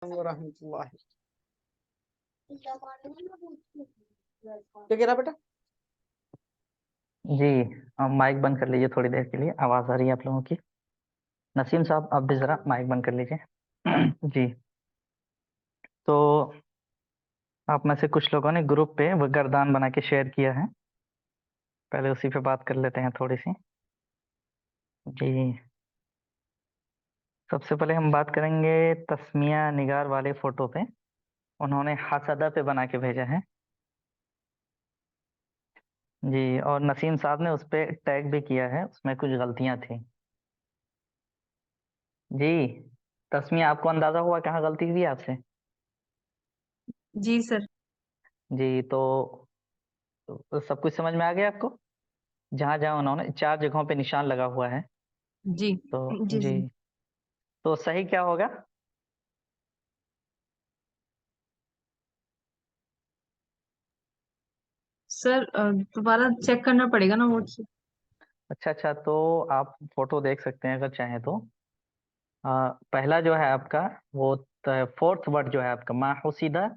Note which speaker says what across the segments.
Speaker 1: वरहमतुल्लाहि। क्या कह रहा बेटा?
Speaker 2: जी। आप माइक बंद कर लीजिए, थोड़ी देर के लिए आवाज़ आ रही है आप लोगों की। नसीम साहब, आप भी ज़रा माइक बंद कर लीजिए। जी। तो आप में से कुछ लोगों ने ग्रुप पे वो गर्दान बना के शेयर किया है। पहले उसी पे बात कर लेते हैं थोड़ी सी। जी। सबसे पहले हम बात करेंगे तस्मिया निगार वाले फोटो पे। उन्होंने हसदा पे बना के भेजा है। जी। और नसीम साहब ने उस पे टैग भी किया है, उसमें कुछ गलतियां थी। जी। तस्मिया, आपको अंदाजा हुआ कहाँ गलती हुई आपसे?
Speaker 3: जी सर।
Speaker 2: जी। तो सब कुछ समझ में आ गया आपको? जहां जहां उन्होंने 4 जगहों पे निशान लगा हुआ है।
Speaker 3: जी
Speaker 2: तो
Speaker 3: जी
Speaker 2: जी।
Speaker 3: जी
Speaker 2: तो सही क्या होगा?
Speaker 3: सर, दोबारा चेक करना पड़ेगा ना वो।
Speaker 2: अच्छा अच्छा, तो आप फोटो देख सकते हैं अगर चाहें तो। पहला जो है आपका, वो फोर्थ वर्ड जो है आपका मा हुसीदा।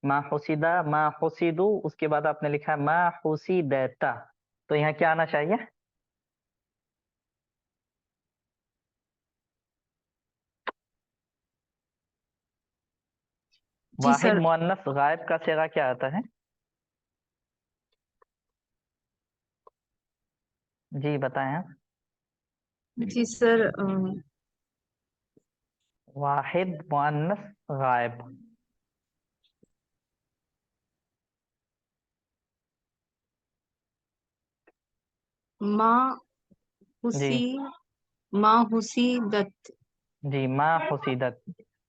Speaker 2: मा हुसीदा, मा हुसीदू, उसके बाद आपने लिखा है मा हुसीदता। तो यहाँ क्या आना चाहिए?
Speaker 3: जी
Speaker 2: वाहिद
Speaker 3: सर।
Speaker 2: मुअन्नस गायब का सिगा क्या आता है? जी बताएं आप।
Speaker 3: जी सर,
Speaker 2: वाहिद मुअन्नस गायब।
Speaker 3: माँ
Speaker 2: जी।
Speaker 3: हुसी माँ हुसी दत्त।
Speaker 2: जी, मा हुसीदत।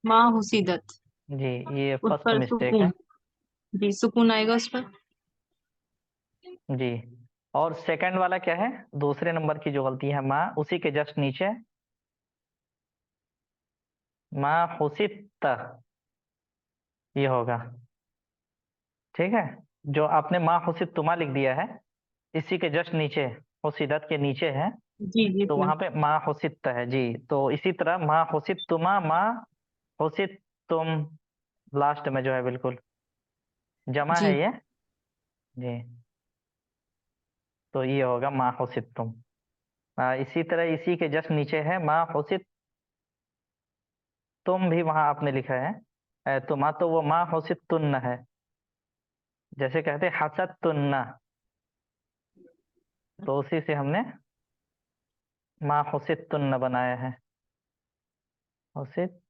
Speaker 3: माँ हुसी दत्त।
Speaker 2: जी, ये
Speaker 3: उस
Speaker 2: फर्स्ट
Speaker 3: पर
Speaker 2: मिस्टेक है।
Speaker 3: सुकून। जी, सुकून आएगा उस पर।
Speaker 2: जी। और सेकंड वाला क्या है? दूसरे नंबर की जो गलती है माँ, उसी के जस्ट नीचे माँ हुसित, ये होगा। ठीक है। जो आपने माँ हुसित तुमा लिख दिया है, इसी के जस्ट नीचे, हुसिदत के नीचे है।
Speaker 3: जी जी
Speaker 2: तो
Speaker 3: सर।
Speaker 2: वहां पे माँ हुसित है। जी। तो इसी तरह माँ हुसित तुमा, माँ हुसित तुम, लास्ट में जो है बिल्कुल जमा है
Speaker 3: जी
Speaker 2: ये। जी। तो ये होगा माँ हुसित तुम। इसी तरह इसी के जस्ट नीचे है माँ हुसित तुम, भी वहां आपने लिखा है तुमा, तो वो माँ हुसित तुन्न है। जैसे कहते हसत तुन्ना, तो उसी से हमने माँ हुसित तुन्न बनाया है। हुसित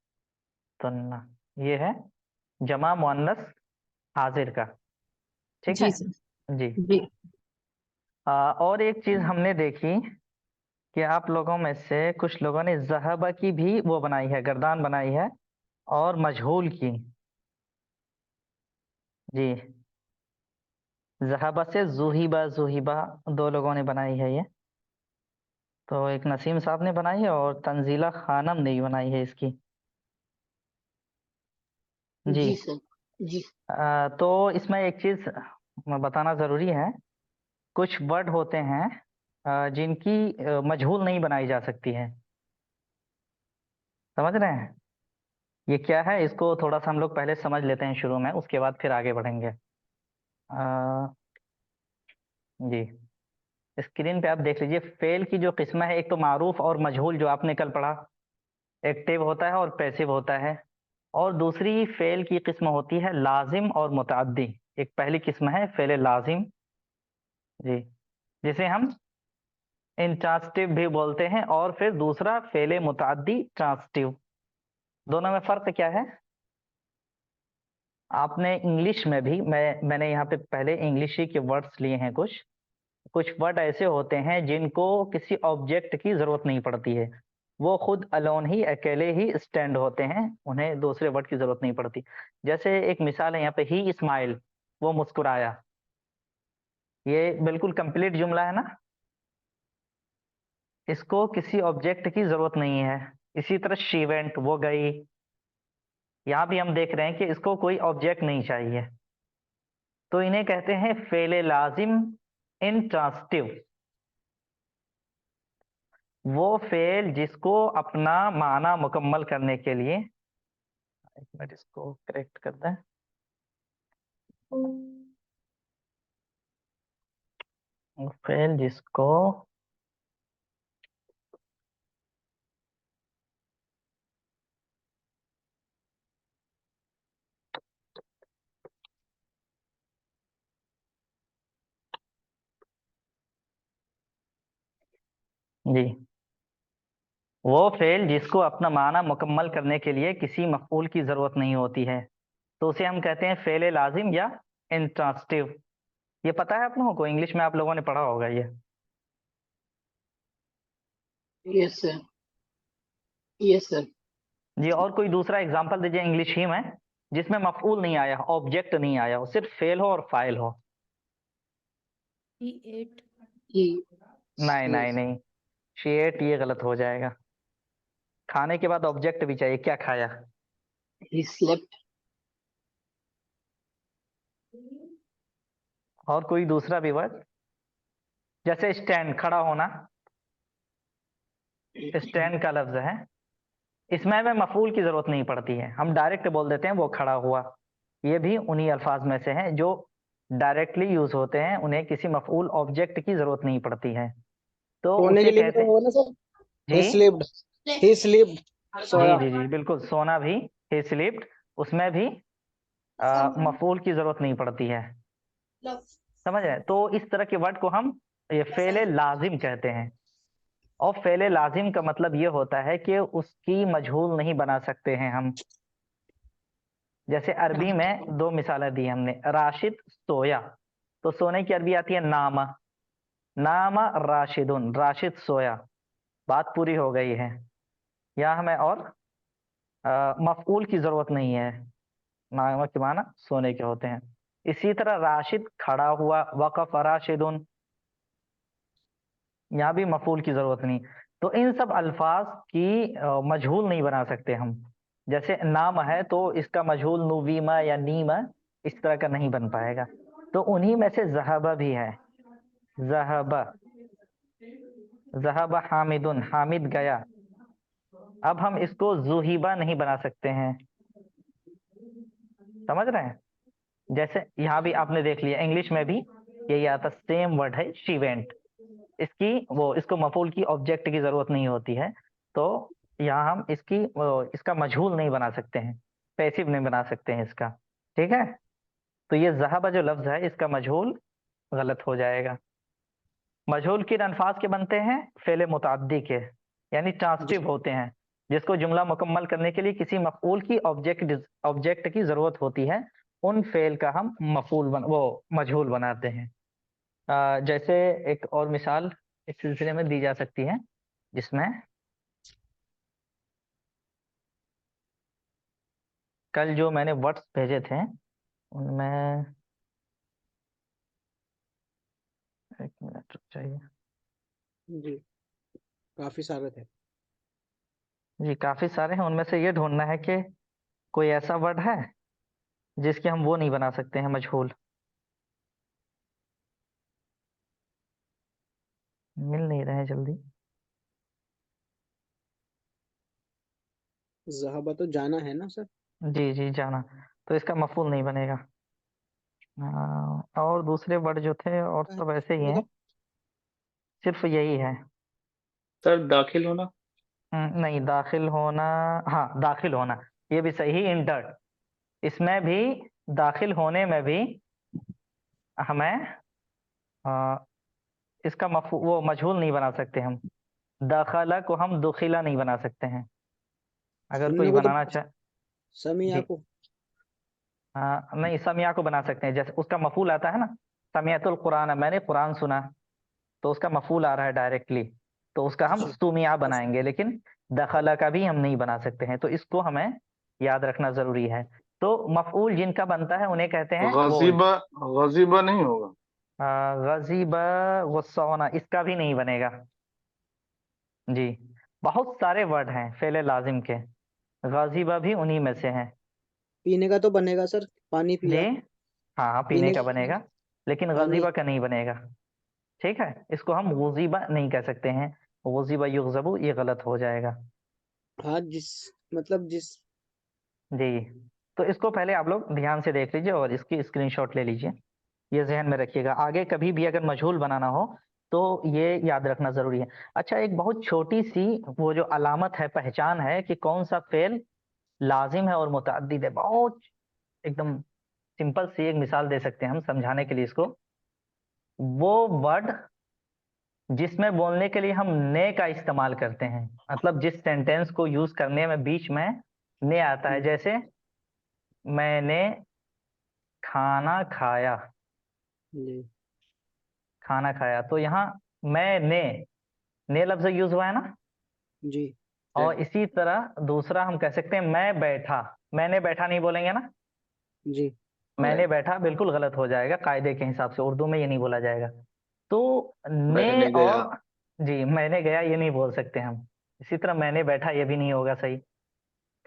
Speaker 2: तुन्ना, ये है जमा मुअन्नस हाजिर का। ठीक है।
Speaker 3: जी सर।
Speaker 2: जी।
Speaker 3: जी
Speaker 2: और एक चीज हमने देखी कि आप लोगों में से कुछ लोगों ने जहबा की भी वो बनाई है, गर्दान बनाई है, और मजहूल की। जी। जहबा से जुहिबा, जुहिबा, 2 लोगों ने बनाई है ये। तो एक नसीम साहब ने बनाई है और तंजीला खानम ने बनाई है इसकी। जी।
Speaker 1: जी सर। जी।
Speaker 2: तो इसमें एक चीज बताना जरूरी है। कुछ वर्ड होते हैं जिनकी मजहूल नहीं बनाई जा सकती है। समझ रहे हैं? ये क्या है, इसको थोड़ा सा हम लोग पहले समझ लेते हैं शुरू में, उसके बाद फिर आगे बढ़ेंगे। अ, जी। स्क्रीन पे आप देख लीजिए, फेल की जो किस्म है, एक तो मारूफ और मजहूल जो आपने कल पढ़ा, एक्टिव होता है और पैसिव होता है। और दूसरी फेल की किस्म होती है लाजिम और मुतअद्दी। एक पहली किस्म है फेल लाजिम। जी। जिसे हम इंट्रांसिटिव भी बोलते हैं, और फिर दूसरा फेल मुतअद्दी ट्रांसिटिव। दोनों में फर्क क्या है? आपने इंग्लिश में भी, मैंने यहाँ पे पहले इंग्लिश ही के वर्ड्स लिए हैं। कुछ कुछ वर्ड ऐसे होते हैं जिनको किसी ऑब्जेक्ट की जरूरत नहीं पड़ती है, वो खुद अलोन ही, अकेले ही स्टैंड होते हैं, उन्हें दूसरे वर्ड की जरूरत नहीं पड़ती। जैसे एक मिसाल है यहाँ पे, ही स्माइल, वो मुस्कुराया। ये बिल्कुल कंप्लीट जुमला है ना, इसको किसी ऑब्जेक्ट की जरूरत नहीं है। इसी तरह शी वेंट, वो गई। यहाँ भी हम देख रहे हैं कि इसको कोई ऑब्जेक्ट नहीं चाहिए। तो इन्हें कहते हैं फेले लाजिम इंट्रांसिटिव। वो फेल जिसको अपना माना मुकम्मल करने के लिए एक मिनट इसको करेक्ट कर दें। फेल जिसको जी, वो फेल जिसको अपना माना मुकम्मल करने के लिए किसी मफऊल की जरूरत नहीं होती है, तो उसे हम कहते हैं फेल लाजिम या इंट्रांसिटिव। ये पता है आप लोगों को, इंग्लिश में आप लोगों ने पढ़ा होगा ये।
Speaker 1: Yes sir, yes sir.
Speaker 2: जी, और कोई दूसरा एग्जांपल दीजिए इंग्लिश ही में जिसमें मफऊल नहीं आया, ऑब्जेक्ट नहीं आया हो, सिर्फ फेल हो और फाइल हो। नहीं नहीं नहीं, शेट ये गलत हो जाएगा। खाने के बाद ऑब्जेक्ट भी चाहिए, क्या खाया।
Speaker 1: He slept.
Speaker 2: और कोई दूसरा भी वर्ड, जैसे स्टैंड, खड़ा होना, स्टैंड का लफ्ज है, इसमें हमें मफूल की जरूरत नहीं पड़ती है, हम डायरेक्ट बोल देते हैं वो खड़ा हुआ। ये भी उन्हीं अल्फाज में से हैं जो डायरेक्टली यूज होते हैं, उन्हें किसी मफूल ऑब्जेक्ट की जरूरत नहीं पड़ती है, तो
Speaker 4: सोने
Speaker 2: उसे
Speaker 4: के लिए भी
Speaker 2: कहते
Speaker 4: तो
Speaker 2: हैं।
Speaker 4: होगा ना सर।
Speaker 2: जी
Speaker 4: he slept, he slept,
Speaker 2: जी
Speaker 4: सोया।
Speaker 2: जी जी बिल्कुल, सोना भी, he slept, उसमें भी मफूल की जरूरत नहीं पड़ती है, समझ रहे हैं। तो इस तरह के वर्ड को हम ये फेले लाजिम कहते हैं। और फेले लाजिम का मतलब ये होता है कि उसकी मजहूल नहीं बना सकते हैं हम। जैसे अरबी में दो मिसालें दी हमने, राशिद सोया, तो सोने की अरबी आती है नामा, नामा राशिदुन, राशिद सोया, बात पूरी हो गई है। यहाँ हमें और मफऊल की जरूरत नहीं है, नामा के माना सोने के होते हैं। इसी तरह राशिद खड़ा हुआ, वक़फ़ राशिदुन, यहाँ भी मफूल की जरूरत नहीं। तो इन सब अल्फाज की मजहूल नहीं बना सकते हम। जैसे नाम है तो इसका मजहूल नुवीमा या नीमा इस तरह का नहीं बन पाएगा। तो उन्हीं में से ज़हबा भी है, ज़हबा, ज़हबा हामिदुन, हामिद गया। अब हम इसको जुहिबा नहीं बना सकते हैं, समझ रहे हैं। जैसे यहाँ भी आपने देख लिया, इंग्लिश में भी यही आता, सेम वर्ड है शी वेंट, इसकी वो इसको मफूल की ऑब्जेक्ट की जरूरत नहीं होती है, तो यहाँ हम इसका मजहूल नहीं बना सकते हैं, पैसिव नहीं बना सकते हैं इसका, ठीक है। तो ये ज़हबा जो लफ्ज है इसका मजहूल गलत हो जाएगा। मजहूल किन अल्फाज के बनते हैं, फेले मुतअद्दी के, यानी ट्रांसिटिव होते हैं, जिसको जुमला मुकम्मल करने के लिए किसी मफूल की ऑब्जेक्ट की जरूरत होती है, उन फेल का हम वो मजहूल बनाते हैं। जैसे एक और मिसाल इस सिलसिले में दी जा सकती है, जिसमें कल जो मैंने वर्ड्स भेजे थे उनमें, एक मिनट रुक जाइए।
Speaker 4: जी, काफी सारे थे।
Speaker 2: जी काफी सारे हैं, उनमें से ये ढूंढना है कि कोई ऐसा वर्ड है जिसके हम वो नहीं बना सकते हैं मजहूल। मिल नहीं रहे जल्दी।
Speaker 4: ज़हाबा तो जाना है ना सर।
Speaker 2: जी जी जाना, तो इसका मफूल नहीं बनेगा। और दूसरे वर्ड जो थे और सब ऐसे ही हैं, सिर्फ यही है।
Speaker 5: सर दाखिल होना।
Speaker 2: नहीं, दाखिल होना, हाँ दाखिल होना, ये भी सही, इंटर, इसमें भी दाखिल होने में भी हमें आ, इसका वो मजहूल नहीं बना सकते हम। दाखला को हम दुखिला नहीं बना सकते हैं, अगर
Speaker 4: सुनने
Speaker 2: कोई
Speaker 4: को तो
Speaker 2: बनाना चाहे।
Speaker 4: समिया
Speaker 2: जी
Speaker 4: को।
Speaker 2: नहीं, समिया को बना सकते हैं, जैसे उसका मफूल आता है ना, समियतुल कुरान, मैंने कुरान सुना, तो उसका मफूल आ रहा है डायरेक्टली, तो उसका हम
Speaker 4: अच्छा,
Speaker 2: सुमिया बनाएंगे, लेकिन दखला का भी हम नहीं बना सकते हैं, तो इसको हमें याद रखना जरूरी है। तो मफूल जिनका बनता है उन्हें कहते हैं वो
Speaker 5: गजीबा, गजीबा नहीं होगा।
Speaker 2: गजीबा, गुस्सा होना, इसका भी नहीं बनेगा। जी, बहुत सारे वर्ड हैं फेले लाजिम के, गजीबा भी उन्हीं में से हैं।
Speaker 4: पीने का तो बनेगा सर, पानी
Speaker 2: जी
Speaker 4: पिया।
Speaker 2: हाँ हाँ, पीने
Speaker 4: पीने
Speaker 2: का बनेगा, लेकिन
Speaker 4: पानी।
Speaker 2: गजीबा का नहीं बनेगा, ठीक है। इसको हम गुजीबा नहीं कह सकते हैं, गुजीबा युगजबू, ये गलत हो जाएगा।
Speaker 4: हाँ, मतलब जिस
Speaker 2: जी, तो इसको पहले आप लोग ध्यान से देख लीजिए और इसकी स्क्रीनशॉट ले लीजिए। ये ज़हन में रखिएगा, आगे कभी भी अगर मजहूल बनाना हो तो ये याद रखना ज़रूरी है। अच्छा, एक बहुत छोटी-सी वो जो अलामत है, पहचान है कि कौन-सा फ़ेल लाज़िम है और मुतअद्दिद है, बहुत एकदम सिंपल सी एक मिसाल दे सकते हैं हम समझाने के लिए इसको। वो वर्ड जिसमें बोलने के लिए हम ने का इस्तेमाल करते हैं, मतलब जिस सेंटेंस को यूज़ करने में बीच में ने आता है, जैसे मैंने खाना खाया,
Speaker 4: जी
Speaker 2: खाना खाया, तो यहाँ मैंने ने लफ्ज़ यूज़ हुआ है ना?
Speaker 4: जी
Speaker 2: और इसी तरह दूसरा हम कह सकते हैं मैं बैठा, मैंने बैठा नहीं बोलेंगे ना?
Speaker 4: जी
Speaker 2: मैंने बैठा बिल्कुल गलत हो जाएगा कायदे के हिसाब से, उर्दू में ये नहीं बोला जाएगा। तो ने
Speaker 5: मैंने गया।
Speaker 2: और जी, मैंने गया ये नहीं बोल सकते हम। इसी तरह मैंने बैठा ये भी नहीं होगा सही।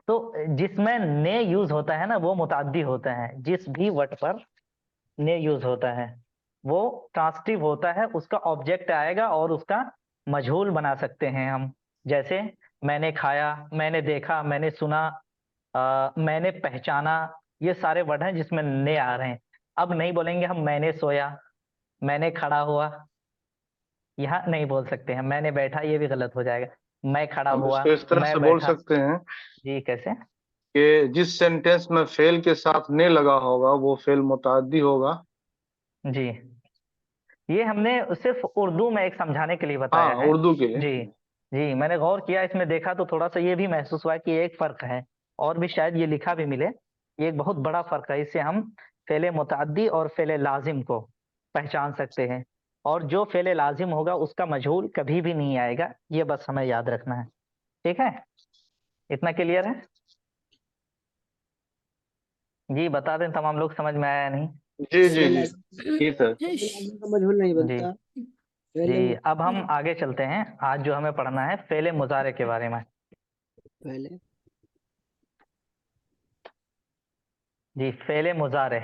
Speaker 2: तो जिसमें ने यूज़ होता है ना वो मुतअद्दी होता है। जिस भी वर्ड पर ने यूज़ होता है वो ट्रांसिटिव होता है, उसका ऑब्जेक्ट आएगा और उसका मजहूल बना सकते हैं हम। जैसे मैंने खाया, मैंने देखा, मैंने सुना, मैंने पहचाना, ये सारे वर्ड हैं जिसमें ने आ रहे हैं। अब नहीं बोलेंगे हम मैंने सोया, मैंने खड़ा हुआ, यहाँ नहीं बोल सकते हैं। मैंने बैठा ये भी गलत हो जाएगा। मैं खड़ा
Speaker 5: हम
Speaker 2: हुआ,
Speaker 5: इसको इस तरह से
Speaker 2: मैं
Speaker 5: बोल
Speaker 2: बैठा।
Speaker 5: सकते हैं
Speaker 2: जी, कैसे?
Speaker 5: कि जिस सेंटेंस में फेल के साथ ने लगा होगा वो फेल मुतअद्दी होगा।
Speaker 2: जी, ये हमने सिर्फ उर्दू में एक समझाने के लिए बताया
Speaker 5: हाँ,
Speaker 2: है।
Speaker 5: उर्दू के लिए।
Speaker 2: जी, जी, मैंने गौर किया, इसमें देखा तो थोड़ा-सा ये भी महसूस हुआ कि एक फ़र्क है और भी शायद ये लिखा भी मिले। ये एक बहुत बड़ा फ़र्क है, इससे हम फ़ेल मुतअद्दी और फ़ेल लाज़िम को पहचान सकते हैं और जो फ़ेल लाज़िम होगा उसका मजहूल कभी भी नहीं आएगा, ये बस हमें याद रखना है। ठीक है? इतना क्लियर है? जी, बता दें तमाम लोग, समझ में आया या नहीं?
Speaker 5: जी जी
Speaker 4: पहले
Speaker 5: जी
Speaker 4: लाज़िम
Speaker 5: जी सर।
Speaker 4: पहले लाज़िम का मजहूल नहीं
Speaker 2: जी,
Speaker 4: बनता, पहले
Speaker 2: जी, अब हम आगे चलते हैं। आज जो हमें पढ़ना है फ़ेल मुज़ारे के बारे में।
Speaker 4: पहले
Speaker 2: जी, फ़ेल मुज़ारे।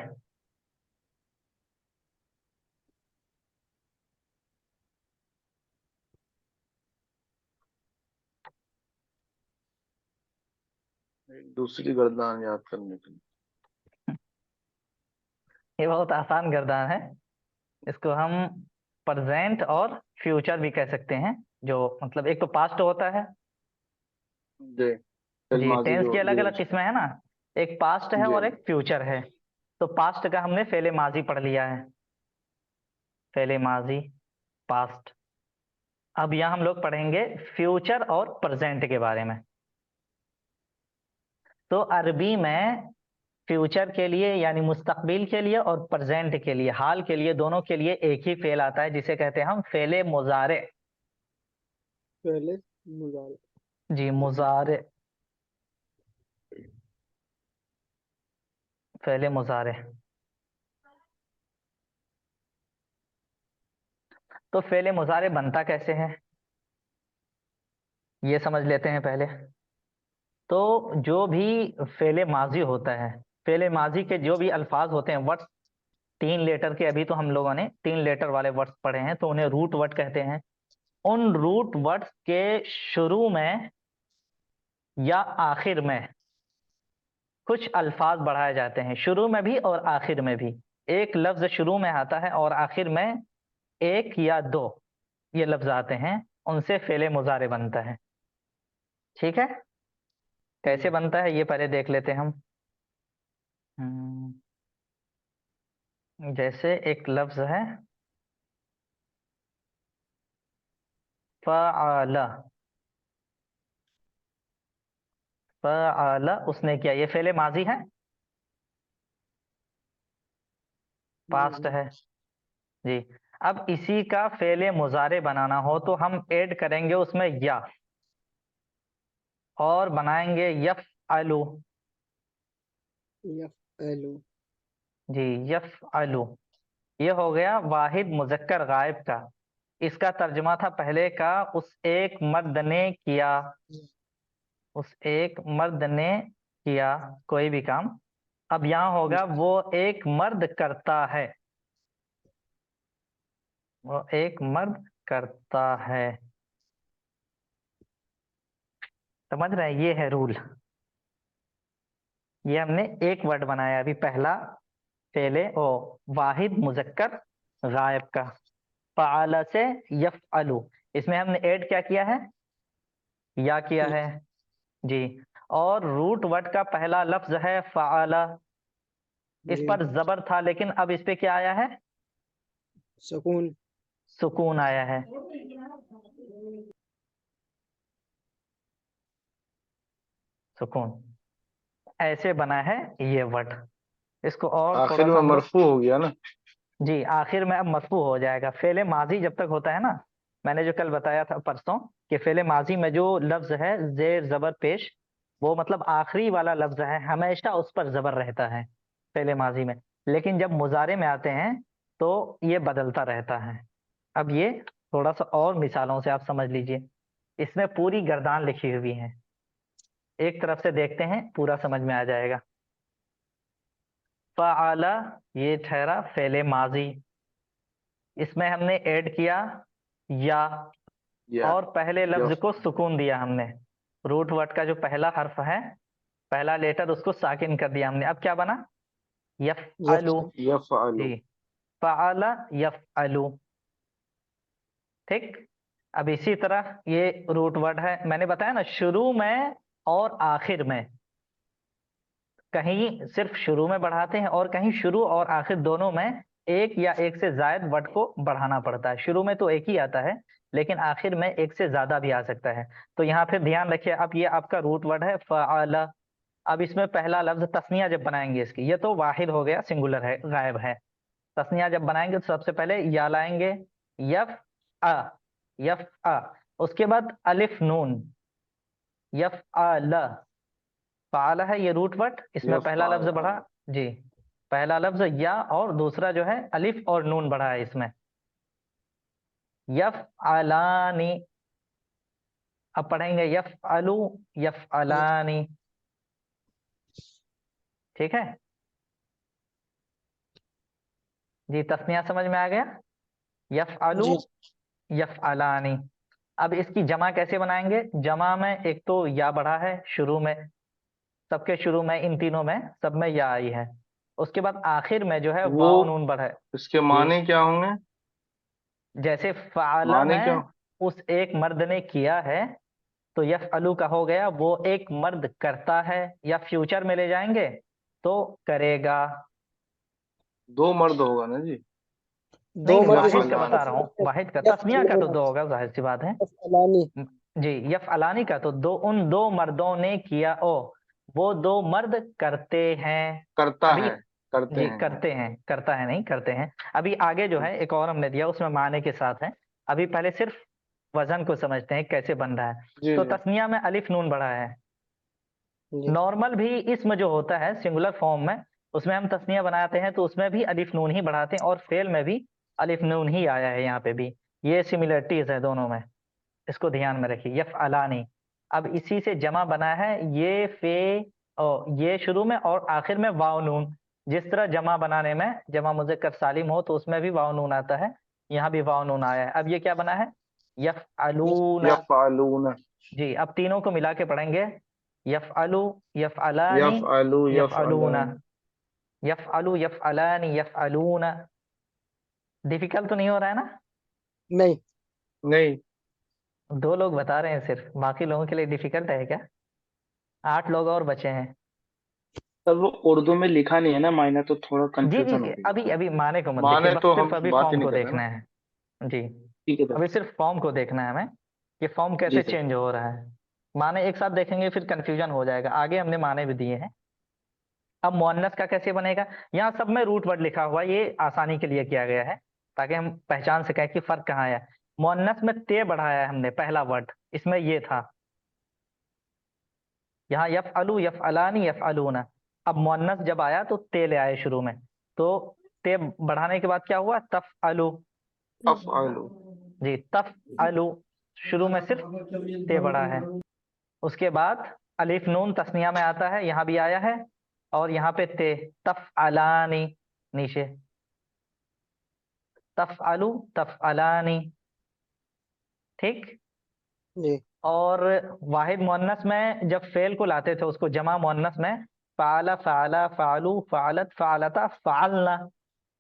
Speaker 5: एक दूसरी गर्दान याद करने के लिए।
Speaker 2: ये बहुत आसान गर्दान है। इसको हम प्रेजेंट और फ्यूचर भी कह सकते हैं। जो मतलब एक तो पास्ट होता है।
Speaker 5: जी, फेल
Speaker 2: जी,
Speaker 5: माजी
Speaker 2: टेंस
Speaker 5: जो
Speaker 2: की
Speaker 5: जो
Speaker 2: अलग-अलग किस्में है ना। एक पास्ट है
Speaker 5: जी
Speaker 2: और एक फ्यूचर है। तो पास्ट का हमने फेले माजी पढ़ लिया है। फेले माजी, पास्ट। अब यहाँ हम लोग पढ़ेंगे फ्यूचर और प्रेजेंट के बारे में। तो अरबी में फ्यूचर के लिए यानी मुस्तकबिल के लिए और प्रेजेंट के लिए, हाल के लिए, दोनों के लिए एक ही फेल आता है जिसे कहते हैं हम फेले मुजारे।
Speaker 4: पहले मुजारे
Speaker 2: जी, मुजारे, फेले मुजारे। तो फेले मुजारे बनता कैसे है ये समझ लेते हैं पहले। तो जो भी फेले माजी होता है, फेले माजी के जो भी अल्फाज होते हैं, वर्ड्स, 3 लेटर के, अभी तो हम लोगों ने 3 लेटर वाले वर्ड्स पढ़े हैं तो उन्हें रूट वर्ड कहते हैं। उन रूट वर्ड्स के शुरू में या आखिर में कुछ अल्फाज बढ़ाए जाते हैं, शुरू में भी और आखिर में भी। एक लफ्ज शुरू में आता है और आखिर में एक या दो ये लफ्ज आते हैं, उनसे फेले मुजारे बनता है। ठीक है? कैसे बनता है ये पहले देख लेते हैं हम। हम्म, जैसे एक लफ्ज है फ़अला, फ़अला उसने किया, ये फेले माजी है, पास्ट है। जी, अब इसी का फेले मुजारे बनाना हो तो हम ऐड करेंगे उसमें या और बनाएंगे यफ़अलु।
Speaker 4: यफ़अलु
Speaker 2: जी, यफ़अलु, ये हो गया वाहिद मुज़क्कर गायब का। इसका तर्जुमा था पहले का उस एक मर्द ने किया, उस एक मर्द ने किया कोई भी काम। अब यहाँ होगा वो एक मर्द करता है, वो एक मर्द करता है। समझ रहे हैं? ये है रूल। ये हमने एक वर्ड बनाया अभी पहला, फेले ओ वाहिद मुजक्कर गायब का, फ़अल से यफ़अलु, इसमें हमने ऐड क्या किया है, या किया है जी। और रूट वर्ड का पहला लफ्ज है फ़अला, इस
Speaker 4: जी
Speaker 2: पर जबर था लेकिन अब इस पे क्या आया है,
Speaker 4: सुकून।
Speaker 2: सुकून आया है। सुकून, ऐसे बना है ये वर्ड। इसको और थोड़ा
Speaker 5: आखिर
Speaker 2: सा
Speaker 5: में
Speaker 2: हम लोग,
Speaker 5: मरफू हो गया ना।
Speaker 2: जी आखिर में अब मरफू हो जाएगा। फेले माजी जब तक होता है ना, मैंने जो कल बताया था परसों कि फेले माजी में जो लफ्ज है जेर जबर पेश, वो मतलब आखिरी वाला लफ्ज है, हमेशा उस पर जबर रहता है फेले माजी में। लेकिन जब मुजारे में आते हैं तो ये बदलता रहता है। अब ये थोड़ा सा और मिसालों से आप समझ लीजिए, इसमें पूरी गर्दान लिखी हुई है, एक तरफ से देखते हैं पूरा समझ में आ जाएगा। फ़अला ये ठहरा फेले माजी, इसमें हमने ऐड किया या,
Speaker 5: या
Speaker 2: और पहले लफ्ज
Speaker 5: यफ
Speaker 2: को सुकून दिया हमने। रूट वर्ड का जो पहला हर्फ है, पहला लेटर, उसको साकिन कर दिया हमने। अब क्या बना, यफ़अलु
Speaker 5: यफअलु।
Speaker 2: जी, फ़अला यफ़अलु। ठीक, अब इसी तरह ये रूट वर्ड है, मैंने बताया ना शुरू में और आखिर में, कहीं सिर्फ शुरू में बढ़ाते हैं और कहीं शुरू और आखिर दोनों में एक या एक से जायद वर्ड को बढ़ाना पड़ता है। शुरू में तो एक ही आता है लेकिन आखिर में एक से ज्यादा भी आ सकता है। तो यहाँ फिर ध्यान रखिए, अब ये आपका रूट वर्ड है फ़अला। अब इसमें पहला लफ्ज तस्निया जब बनाएंगे इसकी, ये तो वाहिद हो गया, सिंगुलर है, गायब है। तस्निया जब बनाएंगे तो सबसे पहले या लाएंगे, यफ अ, यफ अ, उसके बाद अलिफ नून, यफ अल, फ़अल है ये रूट वर्ड, इसमें पहला लफ्ज
Speaker 5: यफअल।
Speaker 2: बढ़ा जी, पहला लफ्ज या, और दूसरा जो है अलिफ और नून बढ़ा है इसमें, यफ़अलानी। अब पढ़ेंगे यफ़अलु यफ़अलानी, ठीक है जी। तस्निया समझ में आ गया, यफ़अलु
Speaker 4: जी
Speaker 2: यफ़अलानी। अब इसकी जमा कैसे बनाएंगे, जमा में एक तो या बढ़ा है शुरू में, सबके शुरू में, इन तीनों में सब में या आई है। उसके बाद आखिर में जो है
Speaker 5: वो
Speaker 2: वाव नून बढ़ा है
Speaker 5: इसके
Speaker 2: जी।
Speaker 5: माने क्या होंगे?
Speaker 2: जैसे फ़अला
Speaker 5: माने क्या?
Speaker 2: में उस एक मर्द ने किया है, तो यफ़अलु का हो गया वो एक मर्द करता है, या फ्यूचर में ले जाएंगे तो करेगा।
Speaker 5: दो मर्द होगा ना जी।
Speaker 2: नहीं
Speaker 4: दो
Speaker 2: नहीं,
Speaker 4: मर्द
Speaker 2: वाहिद
Speaker 4: इसमें
Speaker 2: का
Speaker 5: यफअलान।
Speaker 2: बता रहा हूँ, वाहिद का। तस्निया का तो
Speaker 4: यफ़अलून
Speaker 2: दो होगा, जाहिर सी बात है
Speaker 4: यफ़अलानी।
Speaker 2: जी। यफ़अलानी का तो दो, उन दो मर्दों ने किया, ओ वो दो मर्द करते हैं।
Speaker 5: करता
Speaker 2: अभी
Speaker 5: है, करते
Speaker 2: जी,
Speaker 5: हैं।
Speaker 2: करते हैं, करता है नहीं, करते हैं। अभी आगे जो है एक और हमने दिया, उसमें माने के साथ है। अभी पहले सिर्फ वजन को समझते हैं कैसे बन रहा है।
Speaker 5: जी
Speaker 2: तो
Speaker 5: जी।
Speaker 2: तस्निया में अलिफ नून बढ़ा है।
Speaker 4: जी
Speaker 2: नॉर्मल भी इसम जो होता है सिंगुलर फॉर्म में, उसमें हम तस्निया बनाते हैं तो उसमें भी अलिफ नून ही बढ़ाते हैं, और फेल में भी अलिफ नून ही आया है यहाँ पे भी। ये सिमिलरिटीज है दोनों में, इसको ध्यान में रखिए। यफ़अलानी, अब इसी से जमा बना है ये फे, ये शुरू में और आखिर में वाव नून। जिस तरह जमा बनाने में जमा मुज़क्कर सालिम हो तो उसमें भी वाव नून आता है, यहाँ भी वाव नून आया है। अब ये क्या बना है, यफ़अलूना
Speaker 5: यफअलून।
Speaker 2: जी। अब तीनों को मिला के पढ़ेंगे, यफ़अलु यफ़अलानी
Speaker 5: यफअलु
Speaker 2: यफ़अलूना,
Speaker 5: यफअलान।
Speaker 2: यफ़अलु यफ़अलानी यफ़अलूना। डिफिकल्ट तो नहीं हो रहा है ना?
Speaker 4: नहीं।
Speaker 5: नहीं।
Speaker 2: दो लोग बता रहे हैं सिर्फ, बाकी लोगों के लिए डिफिकल्ट है क्या? 8 लोग और बचे हैं।
Speaker 6: सर वो उर्दू में लिखा नहीं है ना मायना, तो थोड़ा
Speaker 2: जी जी
Speaker 6: कंफ्यूजन
Speaker 2: जी,
Speaker 6: हो गया।
Speaker 2: अभी अभी माने को मत देखिए,
Speaker 5: माने
Speaker 2: बस
Speaker 5: तो
Speaker 2: सिर्फ
Speaker 5: हम
Speaker 2: अभी
Speaker 5: बात ही
Speaker 2: फॉर्म
Speaker 5: नहीं
Speaker 2: को
Speaker 5: कर रहे
Speaker 2: देखना
Speaker 5: ना।
Speaker 2: है जी।
Speaker 6: ठीक है सर।
Speaker 2: अभी सिर्फ फॉर्म को देखना है हमें, कि फॉर्म
Speaker 6: जी
Speaker 2: कैसे
Speaker 6: सर।
Speaker 2: चेंज हो रहा है। माने एक साथ देखेंगे फिर कंफ्यूजन हो जाएगा, आगे हमने माने भी दिए हैं। अब मुअन्नस का कैसे बनेगा, यहाँ सब में रूट वर्ड लिखा हुआ है, ये आसानी के लिए किया गया है ताकि हम पहचान सकें कि फर्क कहाँ है। मुअन्नस में ते बढ़ाया है हमने, पहला वर्ड इसमें ये था, यहाँ यफ़अलु यफ़अलानी यफ़अलूना। अब मुअन्नस जब आया तो ते ले आए शुरू में, तो ते बढ़ाने के बाद क्या हुआ, तफ़अलु
Speaker 5: अफ़अलु।
Speaker 2: जी, तफ़अलु। शुरू में सिर्फ ते बढ़ा है। उसके बाद अलिफ नून तस्निया में आता है, यहाँ भी आया है, और यहाँ पे ते, तफ़अलानी नीचे, तफ़अलु तफ़अलानी, ठीक।
Speaker 4: जी
Speaker 2: और वाहिद मुअन्नस में जब फेल को लाते थे उसको जमा मुअन्नस में, फ़ाला फ़ाला फ़ालू फ़ालत फ़ालता फ़ालना,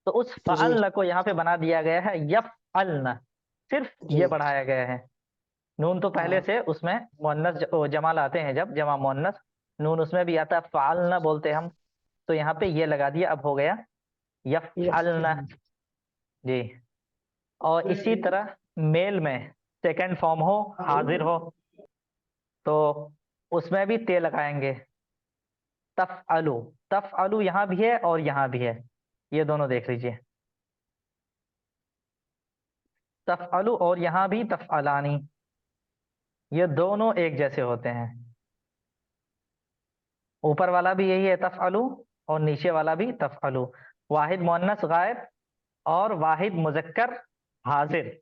Speaker 2: तो उस
Speaker 4: जी
Speaker 2: फ़ालना को यहाँ पे बना दिया गया है यफ़अलना, सिर्फ
Speaker 4: जी
Speaker 2: ये बढ़ाया गया है। नून तो पहले
Speaker 4: हाँ
Speaker 2: से उसमें मुअन्नस जमा लाते हैं, जब जमा मुअन्नस नून उसमें भी आता है, फ़ालना बोलते हम, तो यहाँ पे ये लगा दिया, अब हो गया यफ़अलना। जी, और इसी तरह मेल में सेकंड फॉर्म हो, हाजिर हो, तो उसमें भी ते लगाएंगे, तफ़अलु। तफ़अलु यहाँ भी है और यहाँ भी है, ये दोनों देख लीजिए, तफ़अलु और यहाँ भी तफ़अलानी, ये दोनों एक जैसे होते हैं। ऊपर वाला भी यही है तफ़अलु, और नीचे वाला भी तफ़अलु। वाहिद मुअन्नस गायब और वाहिद मुज़क्कर हाजिर,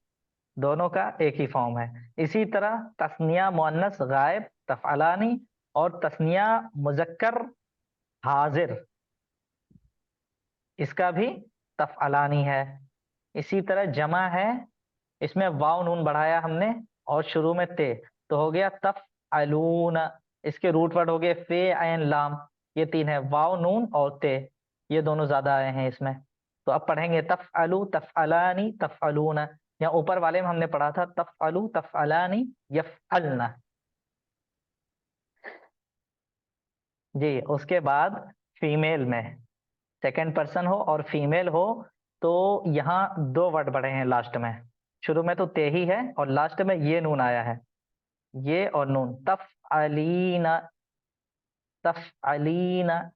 Speaker 2: दोनों का एक ही फॉर्म है। इसी तरह तस्निया मुअन्नस गायब तफ़अलानी और तस्निया मुज़क्कर हाजिर, इसका भी तफ़अलानी है। इसी तरह जमा है, इसमें वाव नून बढ़ाया हमने और शुरू में ते, तो हो गया तफ़अलून। इसके रूट वर्ड हो गए फे ऐन लाम, ये तीन है, वाव नून और ते, ये दोनों ज्यादा आए हैं इसमें। तो अब पढ़ेंगे तफ़अलु तफ़अलानी तफ़अलून, या ऊपर वाले में हमने पढ़ा था तफ़अलु तफ़अलानी यफ़अलना। जी, उसके बाद फीमेल में सेकंड पर्सन हो और फीमेल हो, तो यहाँ दो वर्ड बढ़े हैं लास्ट में। शुरू में तो ते ही है और लास्ट में ये नून आया है, ये और नून, तफ़अलीना तफ़अलीना।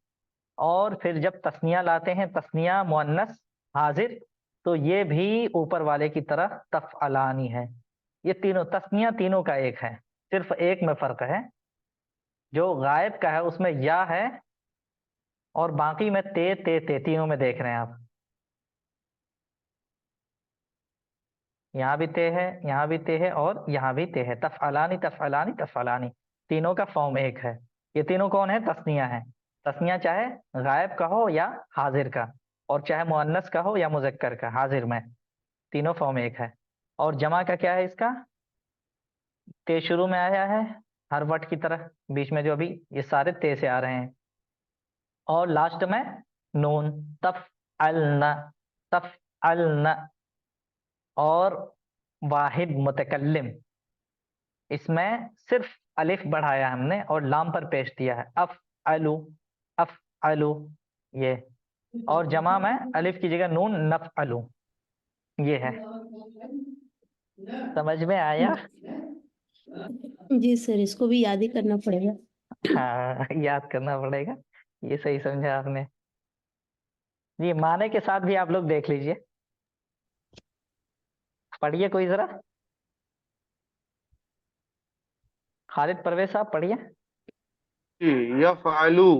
Speaker 2: और फिर जब तस्निया लाते हैं, तस्निया मुअन्नस हाजिर, तो ये भी ऊपर वाले की तरह तफ़अलानी है। ये तीनों तस्निया तीनों का एक है, सिर्फ एक में फर्क है, जो गायब का है उसमें या है और बाकी में ते ते ते, तीनों में देख रहे हैं आप, यहाँ भी ते है, यहाँ भी ते है और यहाँ भी ते है। तफ़अलानी तफ़अलानी तफ़अलानी, तीनों का फॉर्म एक है। ये तीनों कौन है? तस्निया है। तस्निया चाहे गायब का हो या हाजिर का, और चाहे मुअन्नस का हो या मुज़क्कर का, हाजिर में तीनों फॉर्म एक है। और जमा का क्या है? इसका ते शुरू में आया है हर वर्ड की तरह, बीच में जो अभी ये सारे ते से आ रहे हैं, और लास्ट में नून, तफ़अलना तफ़अलना। और वाहिद मुतकल्लिम, इसमें सिर्फ अलिफ बढ़ाया हमने और लाम पर पेश दिया है, अफ़अलु अफ़अलु ये। और जमा में अलिफ की जगह नून, नफ़अलु, ये है। समझ में आया?
Speaker 7: जी सर, इसको भी याद ही करना पड़ेगा।
Speaker 2: हाँ, याद करना पड़ेगा, ये सही समझा आपने। जी, माने के साथ भी आप लोग देख लीजिए, पढ़िए कोई जरा, खालिद परवेज साहब पढ़िए।
Speaker 5: यफ़अलु,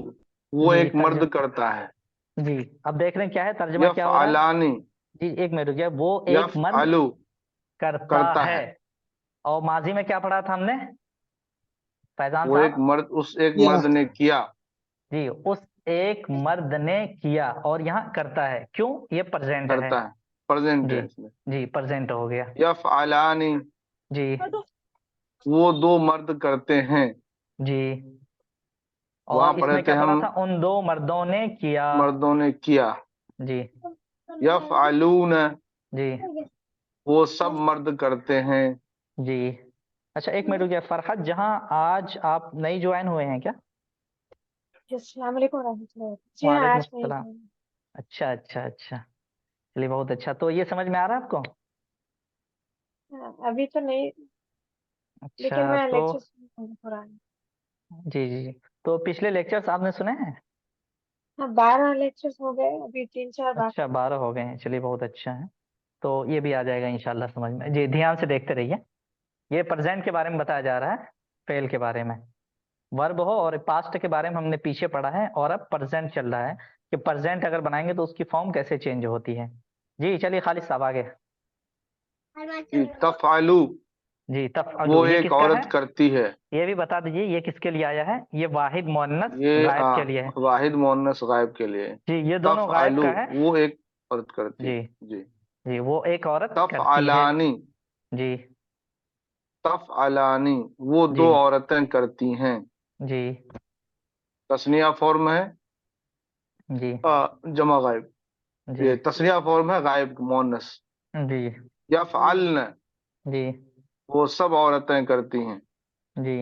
Speaker 5: वो
Speaker 2: जी,
Speaker 5: एक मर्द करता है।
Speaker 2: जी, अब देख रहे हैं क्या है, तर्जमा क्या हो रहा है?
Speaker 5: यफ़अलानी,
Speaker 2: जी, एक मिनट रुकिए, वो एक मर्द
Speaker 5: यफ़अलु
Speaker 2: करता
Speaker 5: करता
Speaker 2: है।
Speaker 5: है,
Speaker 2: और माजी में क्या पढ़ा था हमने, फैजान
Speaker 5: वो एक
Speaker 2: साहब?
Speaker 5: मर्द, उस एक
Speaker 4: किया
Speaker 5: मर्द ने किया।
Speaker 2: जी, उस एक मर्द ने किया, और यहाँ करता है, क्यों? ये प्रेजेंट है।
Speaker 5: करता है, प्रेजेंट
Speaker 2: जी,
Speaker 5: टेंस में।
Speaker 2: जी, प्रेजेंट हो गया।
Speaker 5: यफ़अलानी,
Speaker 2: जी,
Speaker 5: वो दो मर्द करते हैं।
Speaker 2: जी,
Speaker 5: वहां
Speaker 2: और
Speaker 5: पढ़े
Speaker 2: इसमें
Speaker 5: थे
Speaker 2: क्या पढ़ा
Speaker 5: हम,
Speaker 2: था? उन दो मर्दों ने किया।
Speaker 5: मर्दों ने किया।
Speaker 2: जी,
Speaker 5: यफ़अलून,
Speaker 2: जी,
Speaker 5: वो सब मर्द करते हैं।
Speaker 2: जी। अच्छा, एक मिनट रुकिए, फरहत जहां, आज आप नई ज्वाइन हुए हैं क्या?
Speaker 8: अस्सलाम वालेकुम रहमतुल्लाह। जी हाँ,
Speaker 2: वालेकुम
Speaker 8: आज मैं
Speaker 2: अस्सलाम। अच्छा, अच्छा, अच्छा, चलिए बहुत अच्छा। तो ये समझ में आ रहा है आपको?
Speaker 8: हाँ, अभी तो नहीं, लेकिन
Speaker 2: अच्छा,
Speaker 8: मैं
Speaker 2: तो
Speaker 8: लेक्चर सुन रही कुरान।
Speaker 2: जी, जी, जी, तो पिछले लेक्चर्स आपने सुने हैं?
Speaker 8: हाँ, 12 लेक्चर्स हो गए, अभी 3-4
Speaker 2: अच्छा,
Speaker 8: बाकी हैं।
Speaker 2: 12 हो गए हैं, चलिए बहुत अच्छा है। तो ये भी आ जाएगा इंशाल्लाह समझ में। जी, ध्यान से देखते रहिए। ये प्रेजेंट के बारे में बताया जा रहा है, फेल के बारे में। वर्ब हो और पास्ट के बारे में हमने पीछे पढ़ा है, और अब प्रेजेंट चल रहा है कि प्रेजेंट अगर बनाएंगे तो उसकी फॉर्म कैसे चेंज होती है। जी, चलिए खालिद साहब आगे।
Speaker 5: तफ़अलु,
Speaker 2: जी, तफ़अलु
Speaker 5: वो
Speaker 2: ये
Speaker 5: एक
Speaker 2: किसका है?
Speaker 5: औरत करती है।
Speaker 2: ये भी बता दीजिए, ये किसके लिए आया है? ये वाहिद मुअन्नस
Speaker 5: ये
Speaker 2: गायब के लिए है।
Speaker 5: वाहिद मुअन्नस गायब के लिए।
Speaker 2: जी, ये दोनों गायब
Speaker 5: तफ़अलु,
Speaker 2: का है।
Speaker 5: वो एक औरत करती
Speaker 2: जी,
Speaker 5: है। जी।
Speaker 2: जी, वो एक औरत करती है।
Speaker 5: तफ़अलानी,
Speaker 2: जी,
Speaker 5: तफ़अलानी, वो
Speaker 2: जी,
Speaker 5: दो औरतें करती हैं।
Speaker 2: जी,
Speaker 5: तस्निया फॉर्म है
Speaker 2: जी
Speaker 5: जमा गायब,
Speaker 2: जी
Speaker 5: ये तस्निया फॉर्म है गायब मुअन्नस।
Speaker 2: जी
Speaker 5: यफ़अल्न,
Speaker 2: जी
Speaker 5: वो सब औरतें करती हैं।
Speaker 2: जी